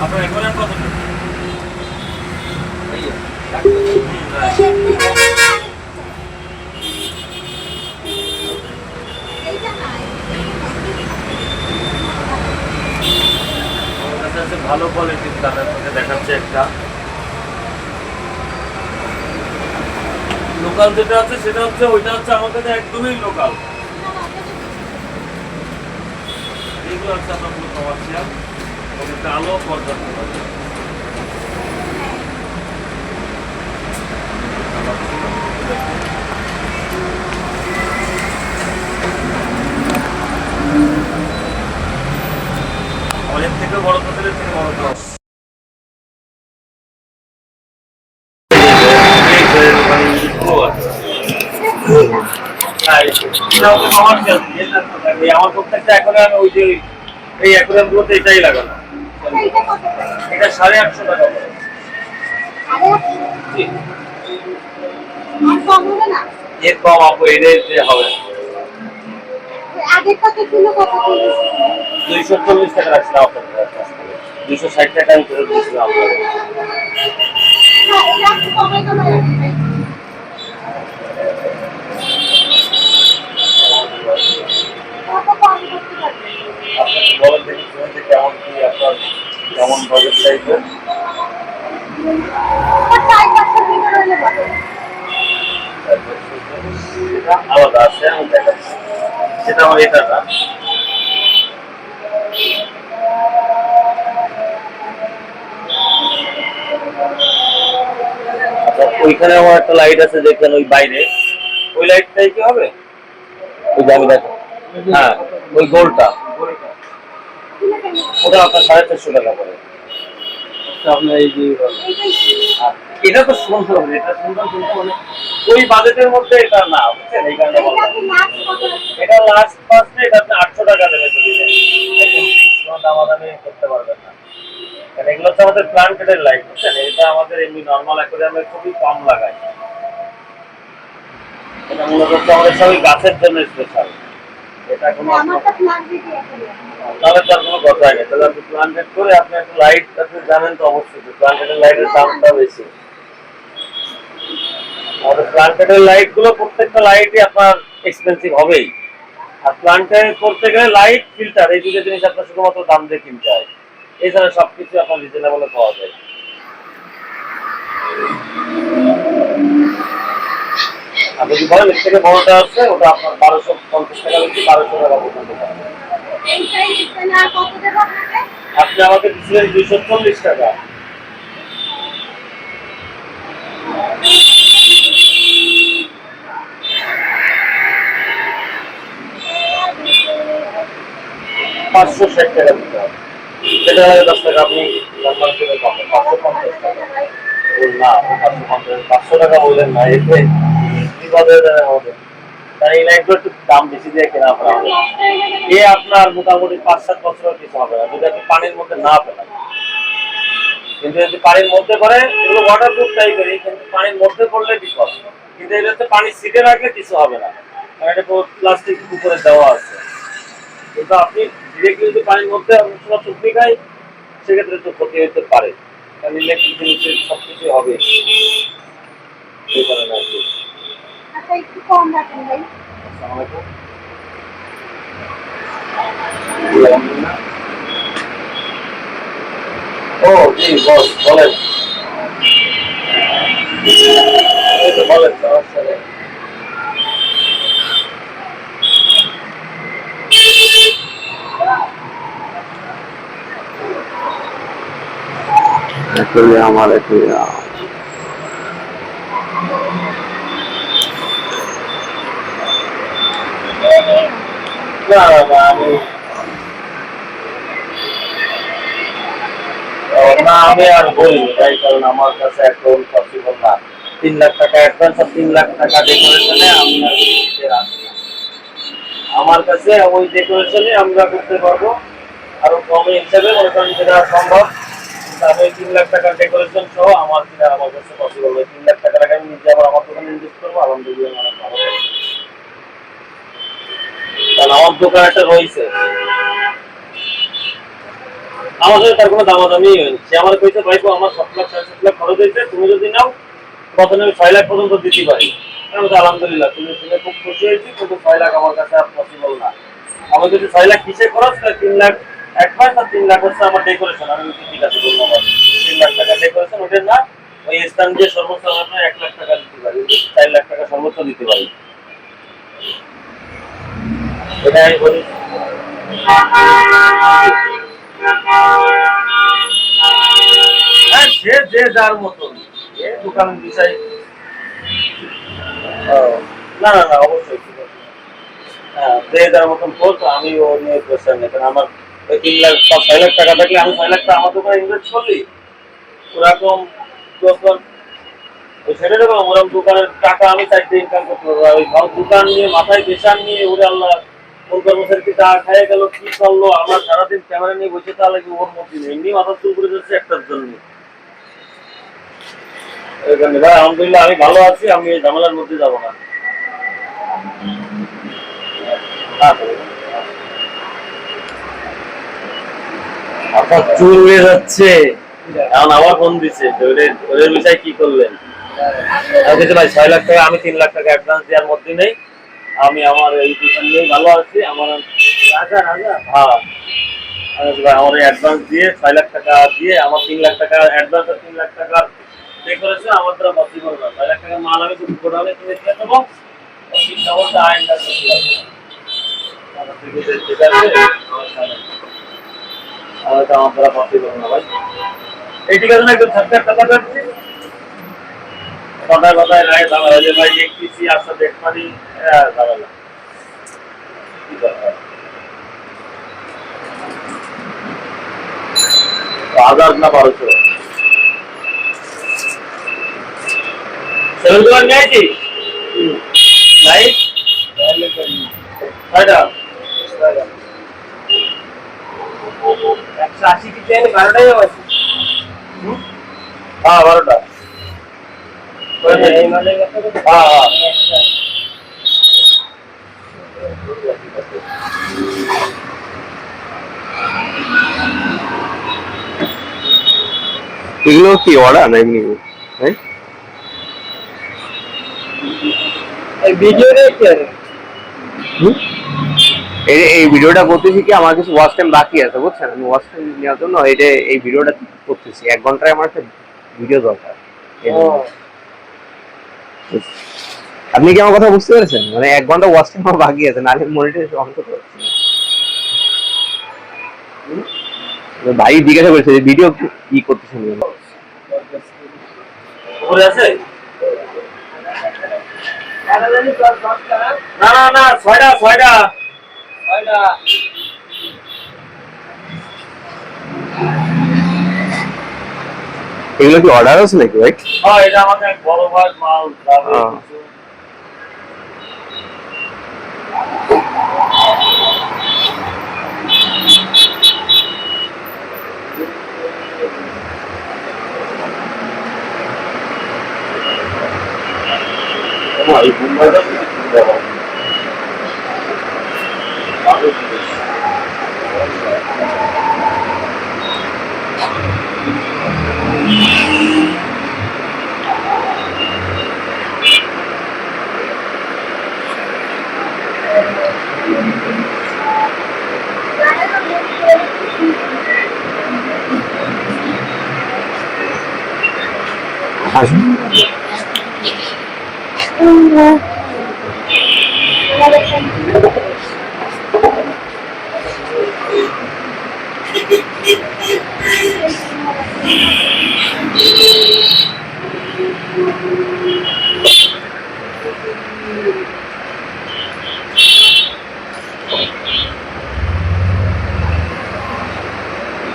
আপনার এখন কত? ভালো কোয়ালিটির কালার মধ্যে দেখাচ্ছে একটা। লোকাল যেটা আছে সেটা হচ্ছে, ওইটা হচ্ছে আমার কাছে একদমই লোকাল। এগুলো হচ্ছে আপনার পুরো কমার্শিয়াল, কালো পর্যাপ্ত। থেকে বড় হোটেলের থেকে বড় তো আমার প্রত্যেকটা অ্যাকোয়ারিয়াম ওই যে এই অ্যাকোয়ারিয়াম গুলোতে এটাই লাগানো। এটা কত করে? এটা 850 টাকা করে। জি। আর কম হবে না? এর কম আপু এদের যে হবে আগের কত ছিল কত ছিল? 240 টাকা রাখছিলাম আপনাদের কাছে। 260 টাকা আমি ফেরত দিয়েছিলাম আপনাদের। না এটা একটু কমাই কমাই রাখবেন। কত কম করতে পারবেন? আপনি বলেন দেখি শুনে কেমন কি আপনার কেমন বাজেট চাইবেন। আর 4-500 ভিতরে হলে ভালো। সেটা আলাদা আছে আমি দেখাচ্ছি। সেটা আমার এটা না। আচ্ছা ওইখানে আমার একটা লাইট আছে দেখেন ওই বাইরে, ওই লাইটটাই কি হবে? ওই যে আমি দেখো হ্যাঁ ওই গোলটা ওটা আপনার 450 টাকা পড়ে। আপনার এই যে এটা তো সুন্দর, এটা সুন্দর কিন্তু মানে ওই বাজেটের মধ্যে এটা না বুঝছেন, এই কারণে এটা বললাম। কি লাস্ট কত রাখবেন? এটা লাস্ট ফার্স্টে এটা আপনি 800 টাকা দেবে যদি নেন। একদম ফিক্স কোনো দামাদামি করতে পারবেন না। কারণ এগুলো তো আমাদের প্লান্টেড লাইট বুঝছেন, এটা আমাদের এমনি নর্মাল অ্যাকোয়ারিয়ামে খুবই কম লাগাই। এটা মূলত হচ্ছে আমাদের সবই গাছের জন্য স্পেশাল। এটা কোনো আমার তো লাগবে কি এখন? তাহলে তার কোনো কথাই নেই। তাহলে আপনি প্লান্টেড করে আপনি একটা লাইট আপনি জানেন তো অবশ্যই প্লান্টেডের লাইটের দামটা বেশি। আমাদের প্লান্টেডের লাইট গুলো প্রত্যেকটা লাইটই আপনার এক্সপেন্সিভ হবেই। আর প্লান্টেড করতে গেলে লাইট ফিল্টার এই দুটো জিনিস আপনার শুধুমাত্র দাম দিয়ে কিনতে হয়। এছাড়া সবকিছু আপনার রিজনেবলে পাওয়া যায়। আপনি যদি বলেন এর থেকে বড়টা আছে ওটা আপনার 1250 টাকা বেশি 1200 টাকা পর্যন্ত পাবেন। এইটাই দিচ্ছেন আর কত দেবো আপনাকে? আপনি আমাকে দিচ্ছিলেন 240 টাকা। পাঁচশো 60 টাকা দিতে হবে। সেটা হলে 10 টাকা আপনি সম্মান করে পাবেন। 550 টাকা না 500 টাকা বললেন না এতে কিভাবে হবে? তাই এই লাইটগুলো একটু দাম বেশি দিয়ে কেনা আপনার হবে। এ আপনার মোটামুটি 5-7 বছরের কিছু হবে না যদি আপনি পানির মধ্যে না ফেলেন। কিন্তু যদি পানির মধ্যে পড়ে এগুলো ওয়াটারপ্রুফ টাইপেরই, কিন্তু পানির মধ্যে পড়লে বিপদ। কিন্তু এগুলোতে পানি সিটে রাখলে কিছু হবে না, কারণ এটা প্লাস্টিক উপরে দেওয়া আছে। কিন্তু আপনি ডিরেক্টলি যদি পানির মধ্যে আপনার চুপড়ি খাই সেক্ষেত্রে তো ক্ষতি হতে পারে, কারণ ইলেকট্রিক জিনিসের সবকিছু হবে এই কারণে আর কি। আচ্ছা একটু কম রাখেন ভাই। আসসালামু আলাইকুম। ও জি বস বলেন। এই তো বলেন সমস্যা নেই। আমার একটু না না না আমি না আমি আর বলিনি তাই, কারণ আমার কাছে এখন পসিবল না। 3 লাখ টাকা অ্যাডভান্স আর 3 লাখ টাকা ডেকোরেশনে আমি আর দিতে রাজি না। আমার কাছে ওই ডেকোরেশনে আমরা করতে পারবো আরো কমে হিসাবে মনে করেন যেটা সম্ভব। আমি 3 লাখ টাকার ডেকোরেশন সহ আমার কিনা আমার কাছে পসিবল হয়। 3 লাখ টাকা আমি নিজে আবার আমার দোকানে ইনভেস্ট করবো, আলহামদুলিল্লাহ অনেক ভালো থাকবে। কারণ আমার দোকান একটা রয়েছে, আমার সাথে তার কোনো দামাদামি হয়নি। সে আমার কইতে ভাইবো আমার 7 লাখ 7.5 লাখ খরচ হয়েছে, তুমি যদি নাও প্রথমে আমি 6 লাখ পর্যন্ত দিতে পারি। আমি বলছি আলহামদুলিল্লাহ তুমি শুনে খুব খুশি হয়েছি, কিন্তু 6 লাখ আমার কাছে আর পসিবল না। আমার যদি 6 লাখ কিসে খরচ, 3 লাখ অ্যাডভান্স আর 3 লাখ হচ্ছে আমার ডেকোরেশন। আমি বলছি ঠিক আছে ধন্যবাদ, 3 লাখ টাকা ডেকোরেশন ওটা না, ওই স্থান দিয়ে সর্বোচ্চ আমরা 1 লাখ টাকা দিতে পারি, 4 লাখ টাকা সর্বোচ্চ দিতে পারি। এটা আমি বলি। হ্যাঁ সে যে যার মতন এ দোকান বিষয়। না না না অবশ্যই ঠিক আছে। হ্যাঁ যে যার মতন করতো আমি ও নিয়ে প্রেশার নেই, কারণ আমার ওই 3 লাখ বা 6 লাখ টাকা থাকলে আমি 6 লাখ টাকা আমার দোকানে ইনভেস্ট করলি ওরকম সেটা দেখো ওরকম দোকানের টাকা আমি চাইতে ইনকাম করতে পারবো। ওই দোকান নিয়ে মাথায় পেশার নিয়ে ওরে আল্লাহ কোন কর্মচারী কি টাকা খাইয়ে গেল কি করলো আমার সারাদিন ক্যামেরা নিয়ে বসে তাহলে কি ওর মধ্যে নেই এমনি মাথা চুল করে যাচ্ছে একটার জন্য। ভাই আলহামদুলিল্লাহ আমি ভালো আছি, আমি এই ঝামেলার মধ্যে যাবো না। আপনার চুল উড়ে যাচ্ছে এখন আবার ফোন দিচ্ছে ওদের বিষয় কি করলেন? ভাই 6 লাখ টাকা আমি 3 লাখ টাকা অ্যাডভান্স দেওয়ার মধ্যে নেই, আমি আমার এই দোকান নিয়ে ভালো আছি। আমার হ্যাঁ ভাই আমার অ্যাডভান্স দিয়ে 6 লাখ টাকা দিয়ে আমার 3 লাখ টাকা অ্যাডভান্স আর 3 লাখ টাকা পে করেছে আমার দ্বারা পসিবল না। 6 লাখ টাকা মাল আমি তুমি গোডাউনে কিনে দিয়ে দেবো ডবলটা আইনটা আমার দ্বারা পসিবল না ভাই। এই ঠিক আছে না একটু থাকতে কথা কাটছি কথায় কথায় নাই ঝামেলা যে ভাই দেখতেছি আসা দেখ পারি ঝামেলা কি দরকার 1000 না 1200 সেল করে নিয়েছি নাই কয়টা 180 কি চেন 12টাই আছে। হ্যাঁ 12টা এই মানে হ্যাঁ হ্যাঁ এগুলো কি অর্ডার না এমনি ভাই? এই ভিডিও দেখতে এই ভিডিওটা করতেছি কি আমার কিছু ওয়াচ টাইম বাকি আছে বুঝছেন, আমি ওয়াচ টাইম নেওয়ার জন্য এই ভিডিওটা করতেছি। 1 ঘন্টায় আমার একটা ভিডিও দরকার। আপনি কি আমার কথা বুঝতে পেরেছেন? মানে 1 ঘন্টা ওয়াচ টাইম আমার বাকি আছে, নাহলে মনিটর অন করতে পারছি না। ভাই জিজ্ঞাসা করেছে যে ভিডিও কি করতেছেন উপরে আছে না না না 6টা এগুলো কি অর্ডার আছে নাকি ভাই? হ্যাঁ এটা আমাদের এক বড় ভাই মাল যাবে কিছু এই মুম্বাইটা দেখো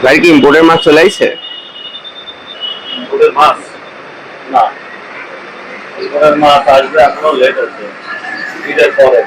ভাই কি ইম্পোর্টের মাছ চলে আইছে? ওদের মাছ না ওদের মাছ আসবে এখনো লেট আছে ঈদের পরে।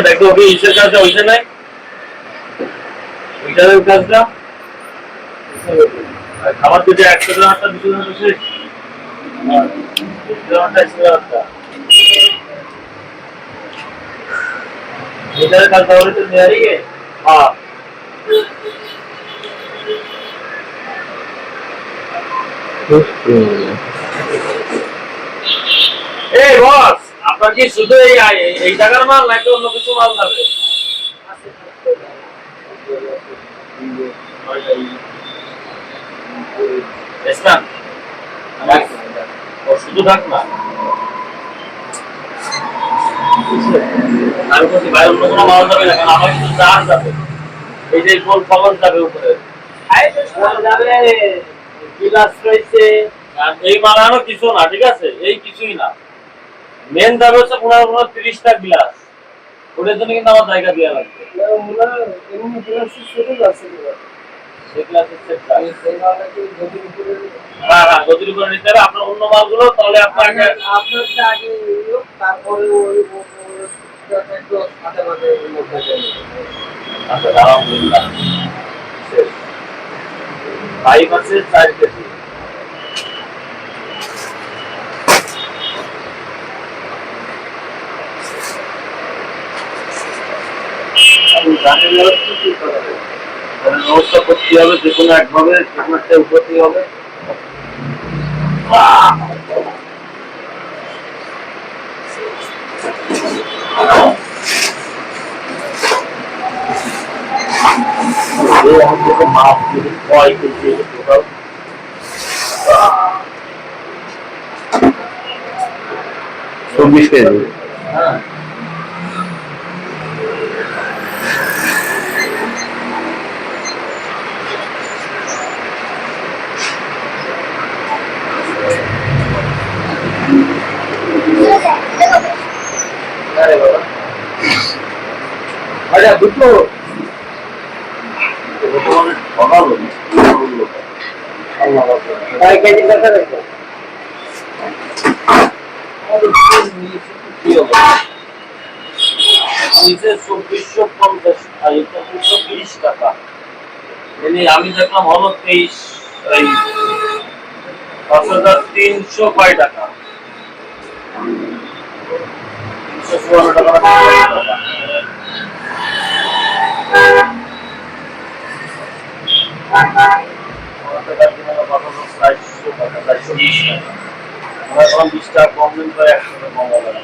দেখো ওকে ইসের কাজটা হইছে নাই ওইটার কাজটা খাবার দিতে 100 টাকা 200 টাকা শেষ এটার কাজ তাহলে তো নেয়ারই হ্যাঁ এই বস, আপনার কি শুধু এই টাকার মাল নাকি অন্য কিছু মাল যাবে? ইসলাম, ও শুধু থাক না। আমি বলছি ভাই অন্য কোনো মাল যাবে না, কারণ আমার কিছু চার্জ যাবে। এই যে গোল ফলন যাবে উপরে। যাবে গিলাস রয়েছে। এই মাল আরো কিছু না, ঠিক আছে? এই কিছুই না। মেন দাবি হচ্ছে 15-30টা গ্লাস। ওটার জন্য কিন্তু আমার জায়গা দেওয়া লাগবে। হ্যাঁ হ্যাঁ, গতির উপরে নিতে হবে। আপনার অন্য মালগুলো তাহলে আপনাকে আচ্ছা, আলহামদুলিল্লাহ। শেষ। 5 আছে 4 কেজি। ব্যবস্থা করতে হবে, যে কোনো একভাবে যে কোনো একটা উন্নতি হবে। মাছ 6 কেজি টোটাল। 24 কেজি। হ্যাঁ, আরে বাবা, আরে দুটো বর্তমানে সকাল আল্লাহ কয় কেজি টাকা রাখো? নিচে 2450 আর 2430 টাকা। আমি দেখলাম হলো 5300 কয় টাকা? 354 টাকা। এখন 20 টাকা কম দিন করে 100 টাকা কম হবে না।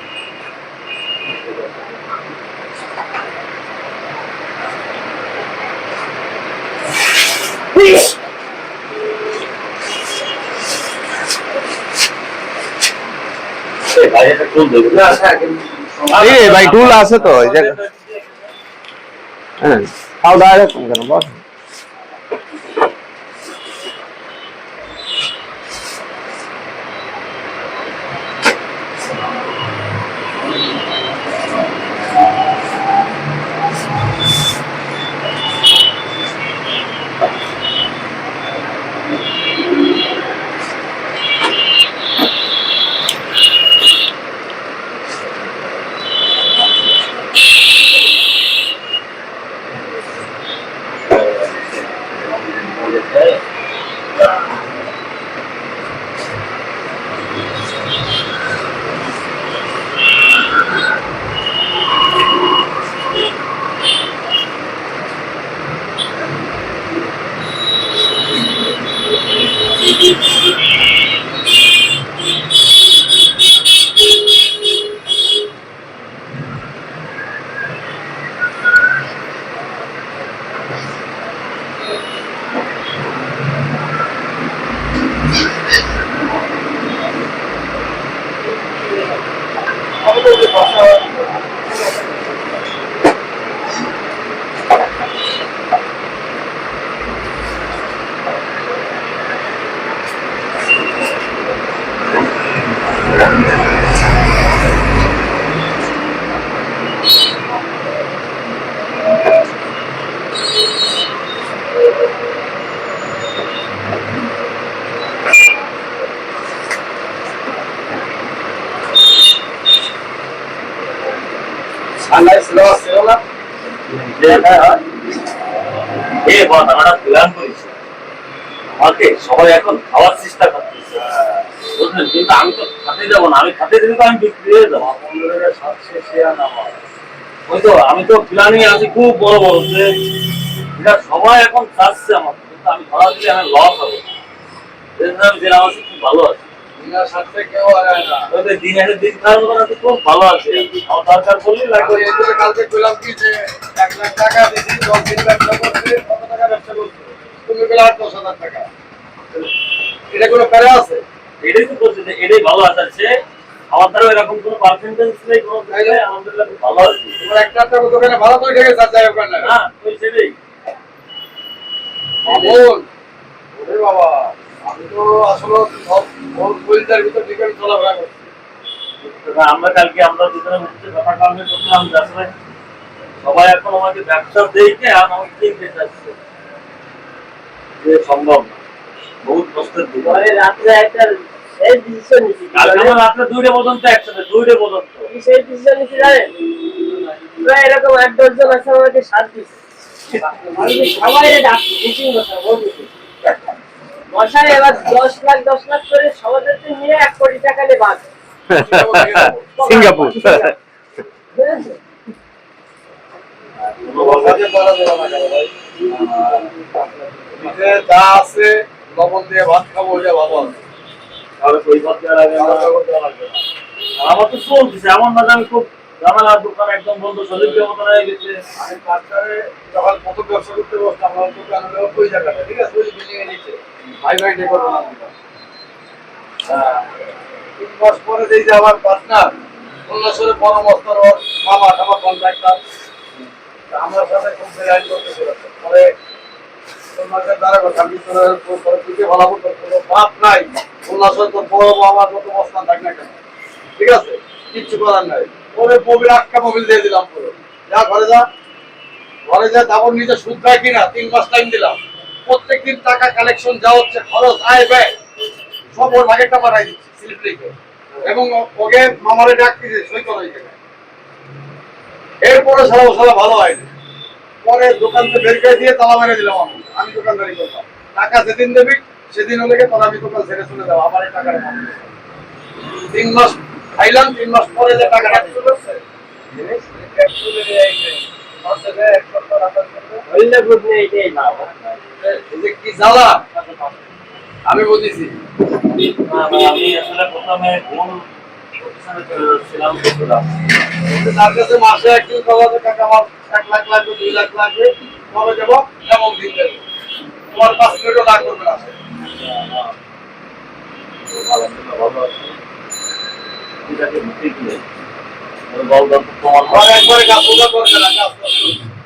ভাই এটা টুল দেবে না? এই ভাই টুল আছে তো এই জায়গা। হ্যাঁ, খাও দাঁড়া কেন বস। সবাই এখন খাওয়ার চেষ্টা করতেছে, বুঝলেন? কিন্তু আমি তো খাতে যাবো না। আমি খাতে দিলে তো আমি বিক্রি হয়ে যাবো। ওই তো আমি তো প্ল্যানিং আছি খুব বড় বড়, যে এটা সবাই এখন চাচ্ছে আমার, কিন্তু আমি ধরা দিলে আমি লস হবো। আমি জেলা আছি খুব ভালো আছি। বিনা স্বার্থে কেউ হারায় না। ওদের দিন আছে দিন খারাপ না তো খুব ভালো আছে আমার দরকার বললি লাগবে এই যে কালকে কইলাম কি যে 1 লাখ টাকা দিছি 10 দিন ব্যবসা করতে কত টাকা ব্যবসা করতে তুমি বলে 8-10,000 টাকা এটা কোনো প্যারা আছে? এটাই তো বলছি যে এটাই ভালো আছে সে আমার দ্বারা এরকম কোনো পার্সেন্টেজ নেই কোনো চাইলে আলহামদুলিল্লাহ খুব ভালো আছে তোমার একটা দোকানে ভালো করে ঠেকে যাচ্ছে ওখানে না ওই সেটাই মামুন ওরে বাবা আমি তো আসলে সব পরিচার ভিতর ঠিক আমি চলাফেরা করছি। আমরা কালকে আমরা দুজনে বসে কথা কালকে করলাম আসলে সবাই এখন আমাকে ব্যবসা দেখে আর আমাকে কিনতে চাচ্ছে যে সম্ভব না বহুত কষ্টের দিন রাত্রে একটা সেই ডিসিশন নিছি কালকে আমরা রাত্রে 2টা পর্যন্ত একসাথে 2টা পর্যন্ত সেই ডিসিশন নিছি জানেন প্রায় এরকম 8-10 জন আছে আমাকে সাথ দিছে আমি সবাই ডাকছি মিটিং বসা বলছি মশাই এবার 10 লাখ করে সবাইকে নিয়ে 1 কোটি টাকা নিয়ে বাদ সিঙ্গাপুর কাজে করা যাবে না কেন ভাই? নিজে যা আছে লবণ দিয়ে ভাত খাবো ওইটা ভালো আছে। তাহলে ওই ভাত দেওয়া লাগে না খাওয়া দাওয়া দেওয়া লাগবে না। আমার তো চলতেছে আমার মাঝে আমি খুব ঝামেলার দোকান একদম বন্ধ শরীরের মতো হয়ে গেছে আমি কাজটারে যখন প্রথম ব্যবসা করতে বসতাম আমার দোকান হলো ওই জায়গাটা ঠিক আছে ওই বিল্ডিং এর নিচে ভাই ভাই ডেকোর বানানো দিতাম। 3 মাস পরে যেই যে আমার পার্টনার কন্যাশ্বরে পরামর্শ মামা আমার কন্ট্রাক্টর আমার সাথে খুব লাইন করতে চলেছে পরে তোমাকে দ্বারা কথা আমি পরে তুই ভালো করতে কোনো বাপ নাই কন্যাশ্বর তো বড় আমার মতো অবস্থান থাক না কেন ঠিক আছে কিচ্ছু করার নাই পরে মোবিল 8টা মোবিল দিয়ে দিলাম পুরো যা ঘরে যা তারপর নিজে সুদ দেয় কিনা 3 মাস টাইম দিলাম প্রত্যেকদিন টাকা কালেকশন যা হচ্ছে খরচ আয় ব্যয় সব ওর ভাগেরটা পাঠাই দিচ্ছি স্লিপ লিখে এবং ওকে মামারে ডাক দিয়েছে সই করাই দেবে এরপরে সারা ভালো হয়নি পরে দোকান থেকে বের করে দিয়ে তালা মেরে দিলাম আমি দোকানদারি করতাম টাকা যেদিন দেবি সেদিন হলে তোর আমি দোকান ছেড়ে চলে যাবো আমার এই টাকাটা 3 মাস খাইলাম 3 মাস পরে যে টাকাটা চলে আসছে কি জ্বালা আমি বুঝেছি আমি আসলে প্রথমে কোন প্রতিষ্ঠানে চলে যাচ্ছিলাম তার কাছে মাসে 1,000 টাকা আমার 1 লাখ লাগবে 2 লাখ লাগবে কবে দেবো এমন দিন দেবো তোমার 5 মিনিটও লাখ করবে না আমার একবারে কাজ পূজা করবে না কাজ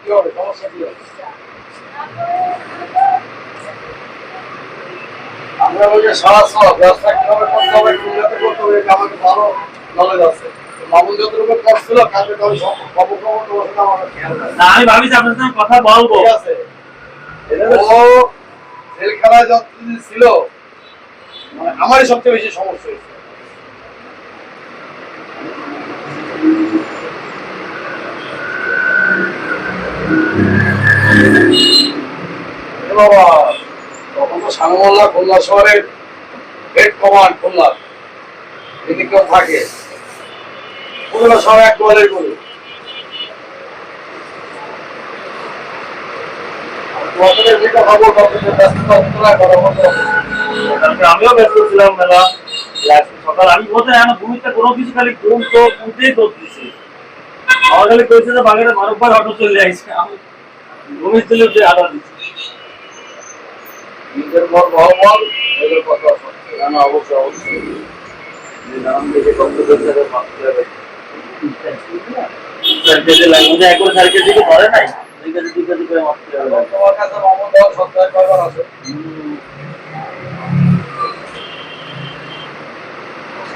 কি হবে সমস্যা কি হবে আমরা বলছি সারা ব্যবসা কিভাবে করতে হবে কিভাবে করতে হবে আমাকে ভালো নলেজ আছে মামুন যতটুকু কষ্ট ছিল কাজে তো খবর তোমার সাথে আমার খেয়াল নাই না আমি ভাবিছি আপনার সাথে কথা বলবো ঠিক আছে ও জেল খেলায় যতদিন ছিল মানে আমারই সবচেয়ে বেশি সমস্যা হয়েছে বাবা তখন তো সানমোল্লা খুলনা শহরের হেড কমান্ড খুলনা যদি কেউ থাকে খুলনা শহর এক গোয়ালের গরু আমিও ব্যস্ত ছিলাম মেলা সকাল আমি বলতে আমার ভূমিতে কোনো কিছু খালি ঘুম তো ঘুমতেই করতেছি আমার খালি কইছে যে বাগের বারবার অটো চলে আসছে আমি ঘুমিয়ে চলে উঠে আড্ডা দিচ্ছি নিজের মন ভগবান এদের কথা জানা অবশ্যই অবশ্যই নাম দেখে কম্পিউটার সাথে মারতে হবে সার্কেটে লাগে একবার সার্কেট দিকে ধরে নাই দিকে করে মারতে হবে তোমার কাছে মামুন দেওয়ার সপ্তাহে কয়বার আছে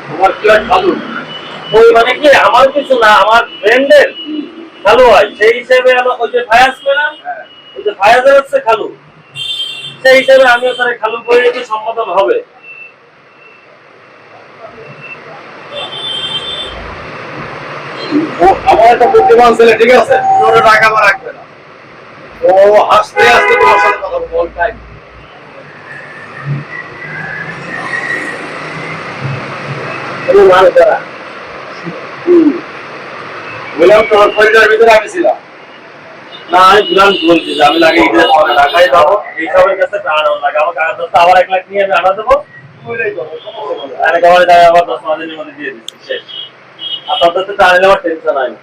তোমার কি হয় খালু ওই মানে কি আমার কিছু না আমার ফ্রেন্ডের খালু হয় সেই হিসেবে ওই যে ফায়াজ পেলাম ওই যে ফায়াজের হচ্ছে খালু সেই হিসেবে আমিও তার খালু বই তো সম্মত হবে আমার একটা বুদ্ধিমান ছেলে ঠিক আছে ওরা টাকা আমার রাখবে না ও হাসতে হাসতে তোমার সাথে কথা বল টাইম মাল করা বললাম তোমার পরিবারের ভিতরে আমি ছিলাম না আমি প্ল্যান বলছি যে আমি লাগে ঈদের পরে ঢাকায় যাবো এইসবের কাছে আনানো লাগে আমার কাগজ আবার 1 লাখ নিয়ে আমি আনা দেবো ওইটাই করো, সমস্যা হবে না। আমি খাবারের টাকা আবার 10 দিনের মধ্যে দিয়ে দিচ্ছি, শেষ। আপনাদের তো টাকা নেওয়ার টেনশন হয় না,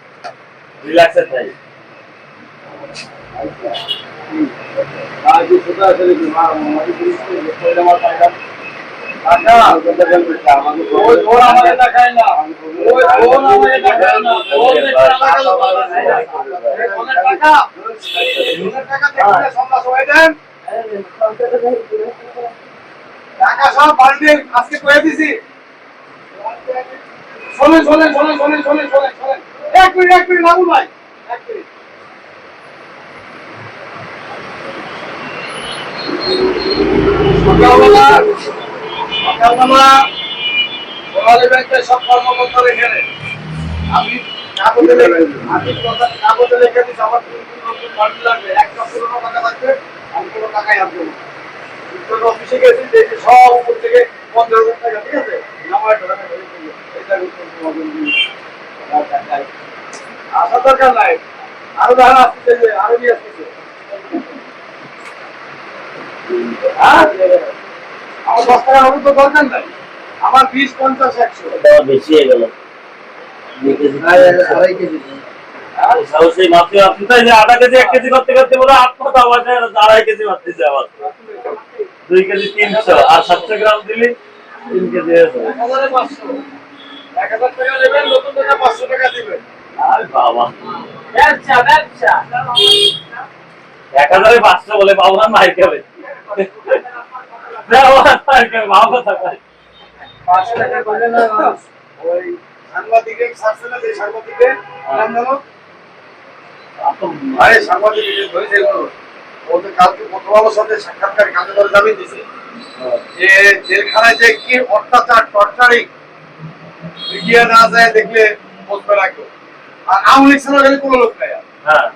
রিল্যাক্সে থাই। আর কি ছোট আছে নাকি? মাঝে পয়লা মাছ খাইলাম। কাকা, ওই ওর আমাকে দেখায় না। ওই ওর আমাকে দেখায় না। ওর দেখে আমাকে ওনের টাকা, ওনের টাকা দেখলে সন্ধ্যা সময় দেন। টাকা সব বান্ডিল আজকে কয়ে দিছি। শোনেন শোনেন শোনেন শোনেন শোনেন শোনেন শোনেন, এক মিনিট রাহুল ভাই, এক মিনিট। সকালবেলা সোনালী ব্যাংকের সব কর্মকর্তার এখানে আমি কাগজে লিখে দিচ্ছি আমার নতুন বান্ডিল লাগবে, একটা পুরোনো টাকা থাকবে, আমি কোনো টাকাই আনবো না। বিদ্যুৎ অফিসে গেছি দেখি সব উপর থেকে 50,000 টাকা, ঠিক আছে, নামায় আসার দরকার নাই, আরো দেখা আসতেছে, যে আরো নিয়ে আসতেছে। আমার 10 টাকা হবে তো দরকার নাই, আমার 20, 50, 100 এটা বেশি হয়ে গেল। 2 কেজি, 2.5 কেজি। সেই মাত্র আপনি তো এই যে আধা কেজি 1 কেজি করতে করতে বলে আত্মহত্যা হওয়াটা 2.5 কেজি মারতেছে আবার। 2 কেজি 300 আর 700 গ্রাম দিলি 3 কেজি হয়ে যাবে। 1,500 1,000 টাকা নেবেন, নতুন টাকা 500 টাকা দিবেন। আর বাবা, ব্যবসা 1500 বলে বাবা মার খাবে। বাবা থাকায় 500 টাকা করলে না, ওই সাংবাদিকে ছাড়ছে না, যে সাংবাদিকে নাম জানো? আরে সাংবাদিক হয়েছে ওদের কালকে প্রথম সাথে সাক্ষাৎকার কাজে ধরে জামিন দিছে যে জেলখানায় যে কি অত্যাচার টর্চারিং মিডিয়া না যায় দেখলে বুঝবে না কেউ। আর আওয়ামী লীগ ছাড়া গেলে কোনো লোক নাই, হ্যাঁ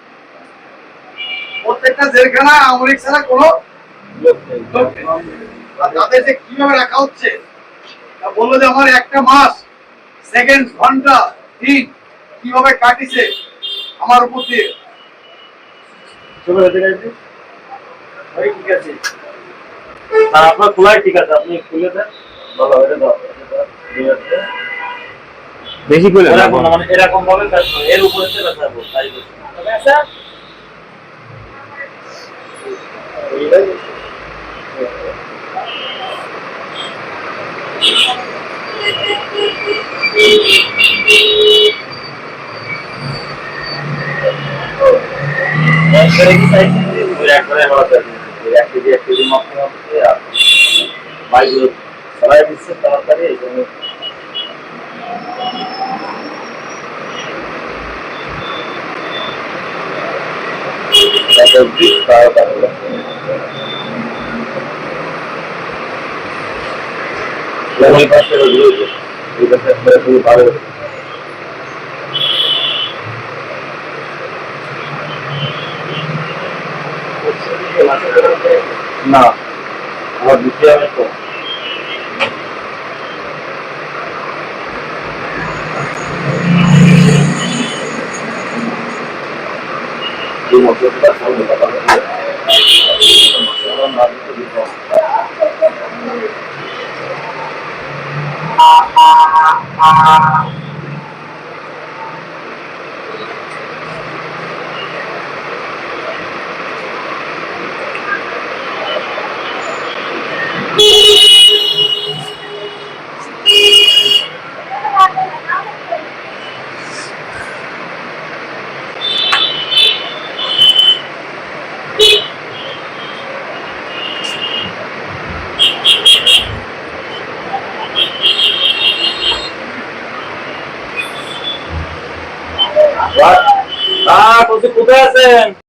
প্রত্যেকটা জেলখানা আওয়ামী লীগ ছাড়া কোনো লোক নেই। আর তাদের যে কিভাবে রাখা হচ্ছে, তা বললো যে আমার একটা মাস, সেকেন্ড, ঘন্টা, দিন কিভাবে কাটিছে আমার উপর দিয়ে। চলো যেতে গেছি। ভাই ঠিক আছে, আর আপনার খোলাই ঠিক আছে, আপনি খুলে দেন। ভালো এটা দাও, ঠিক আছে। বেশি করে না। এরকম না, মানে এরকম ভাবে কাজ করে, এর উপরে থেকে কাজ করতে তাই বলছি। ব্যবসা একবারে কি চাইছি একবারে বলা যায় 1 কেজি মাত্র হচ্ছে। আর বাইরে সবাই দিচ্ছে তাড়াতাড়ি, এই জন্য একটা বিশ তাড়াতাড়ি ওই পাশে রয়েছে, এই পাশে একবারে খুবই ভালো। না আমার দিতে হবে তো। এই মশলাটা সঙ্গে কথা বলতে মশলা না দিতে দিতে হবে। কোথায় আছেন?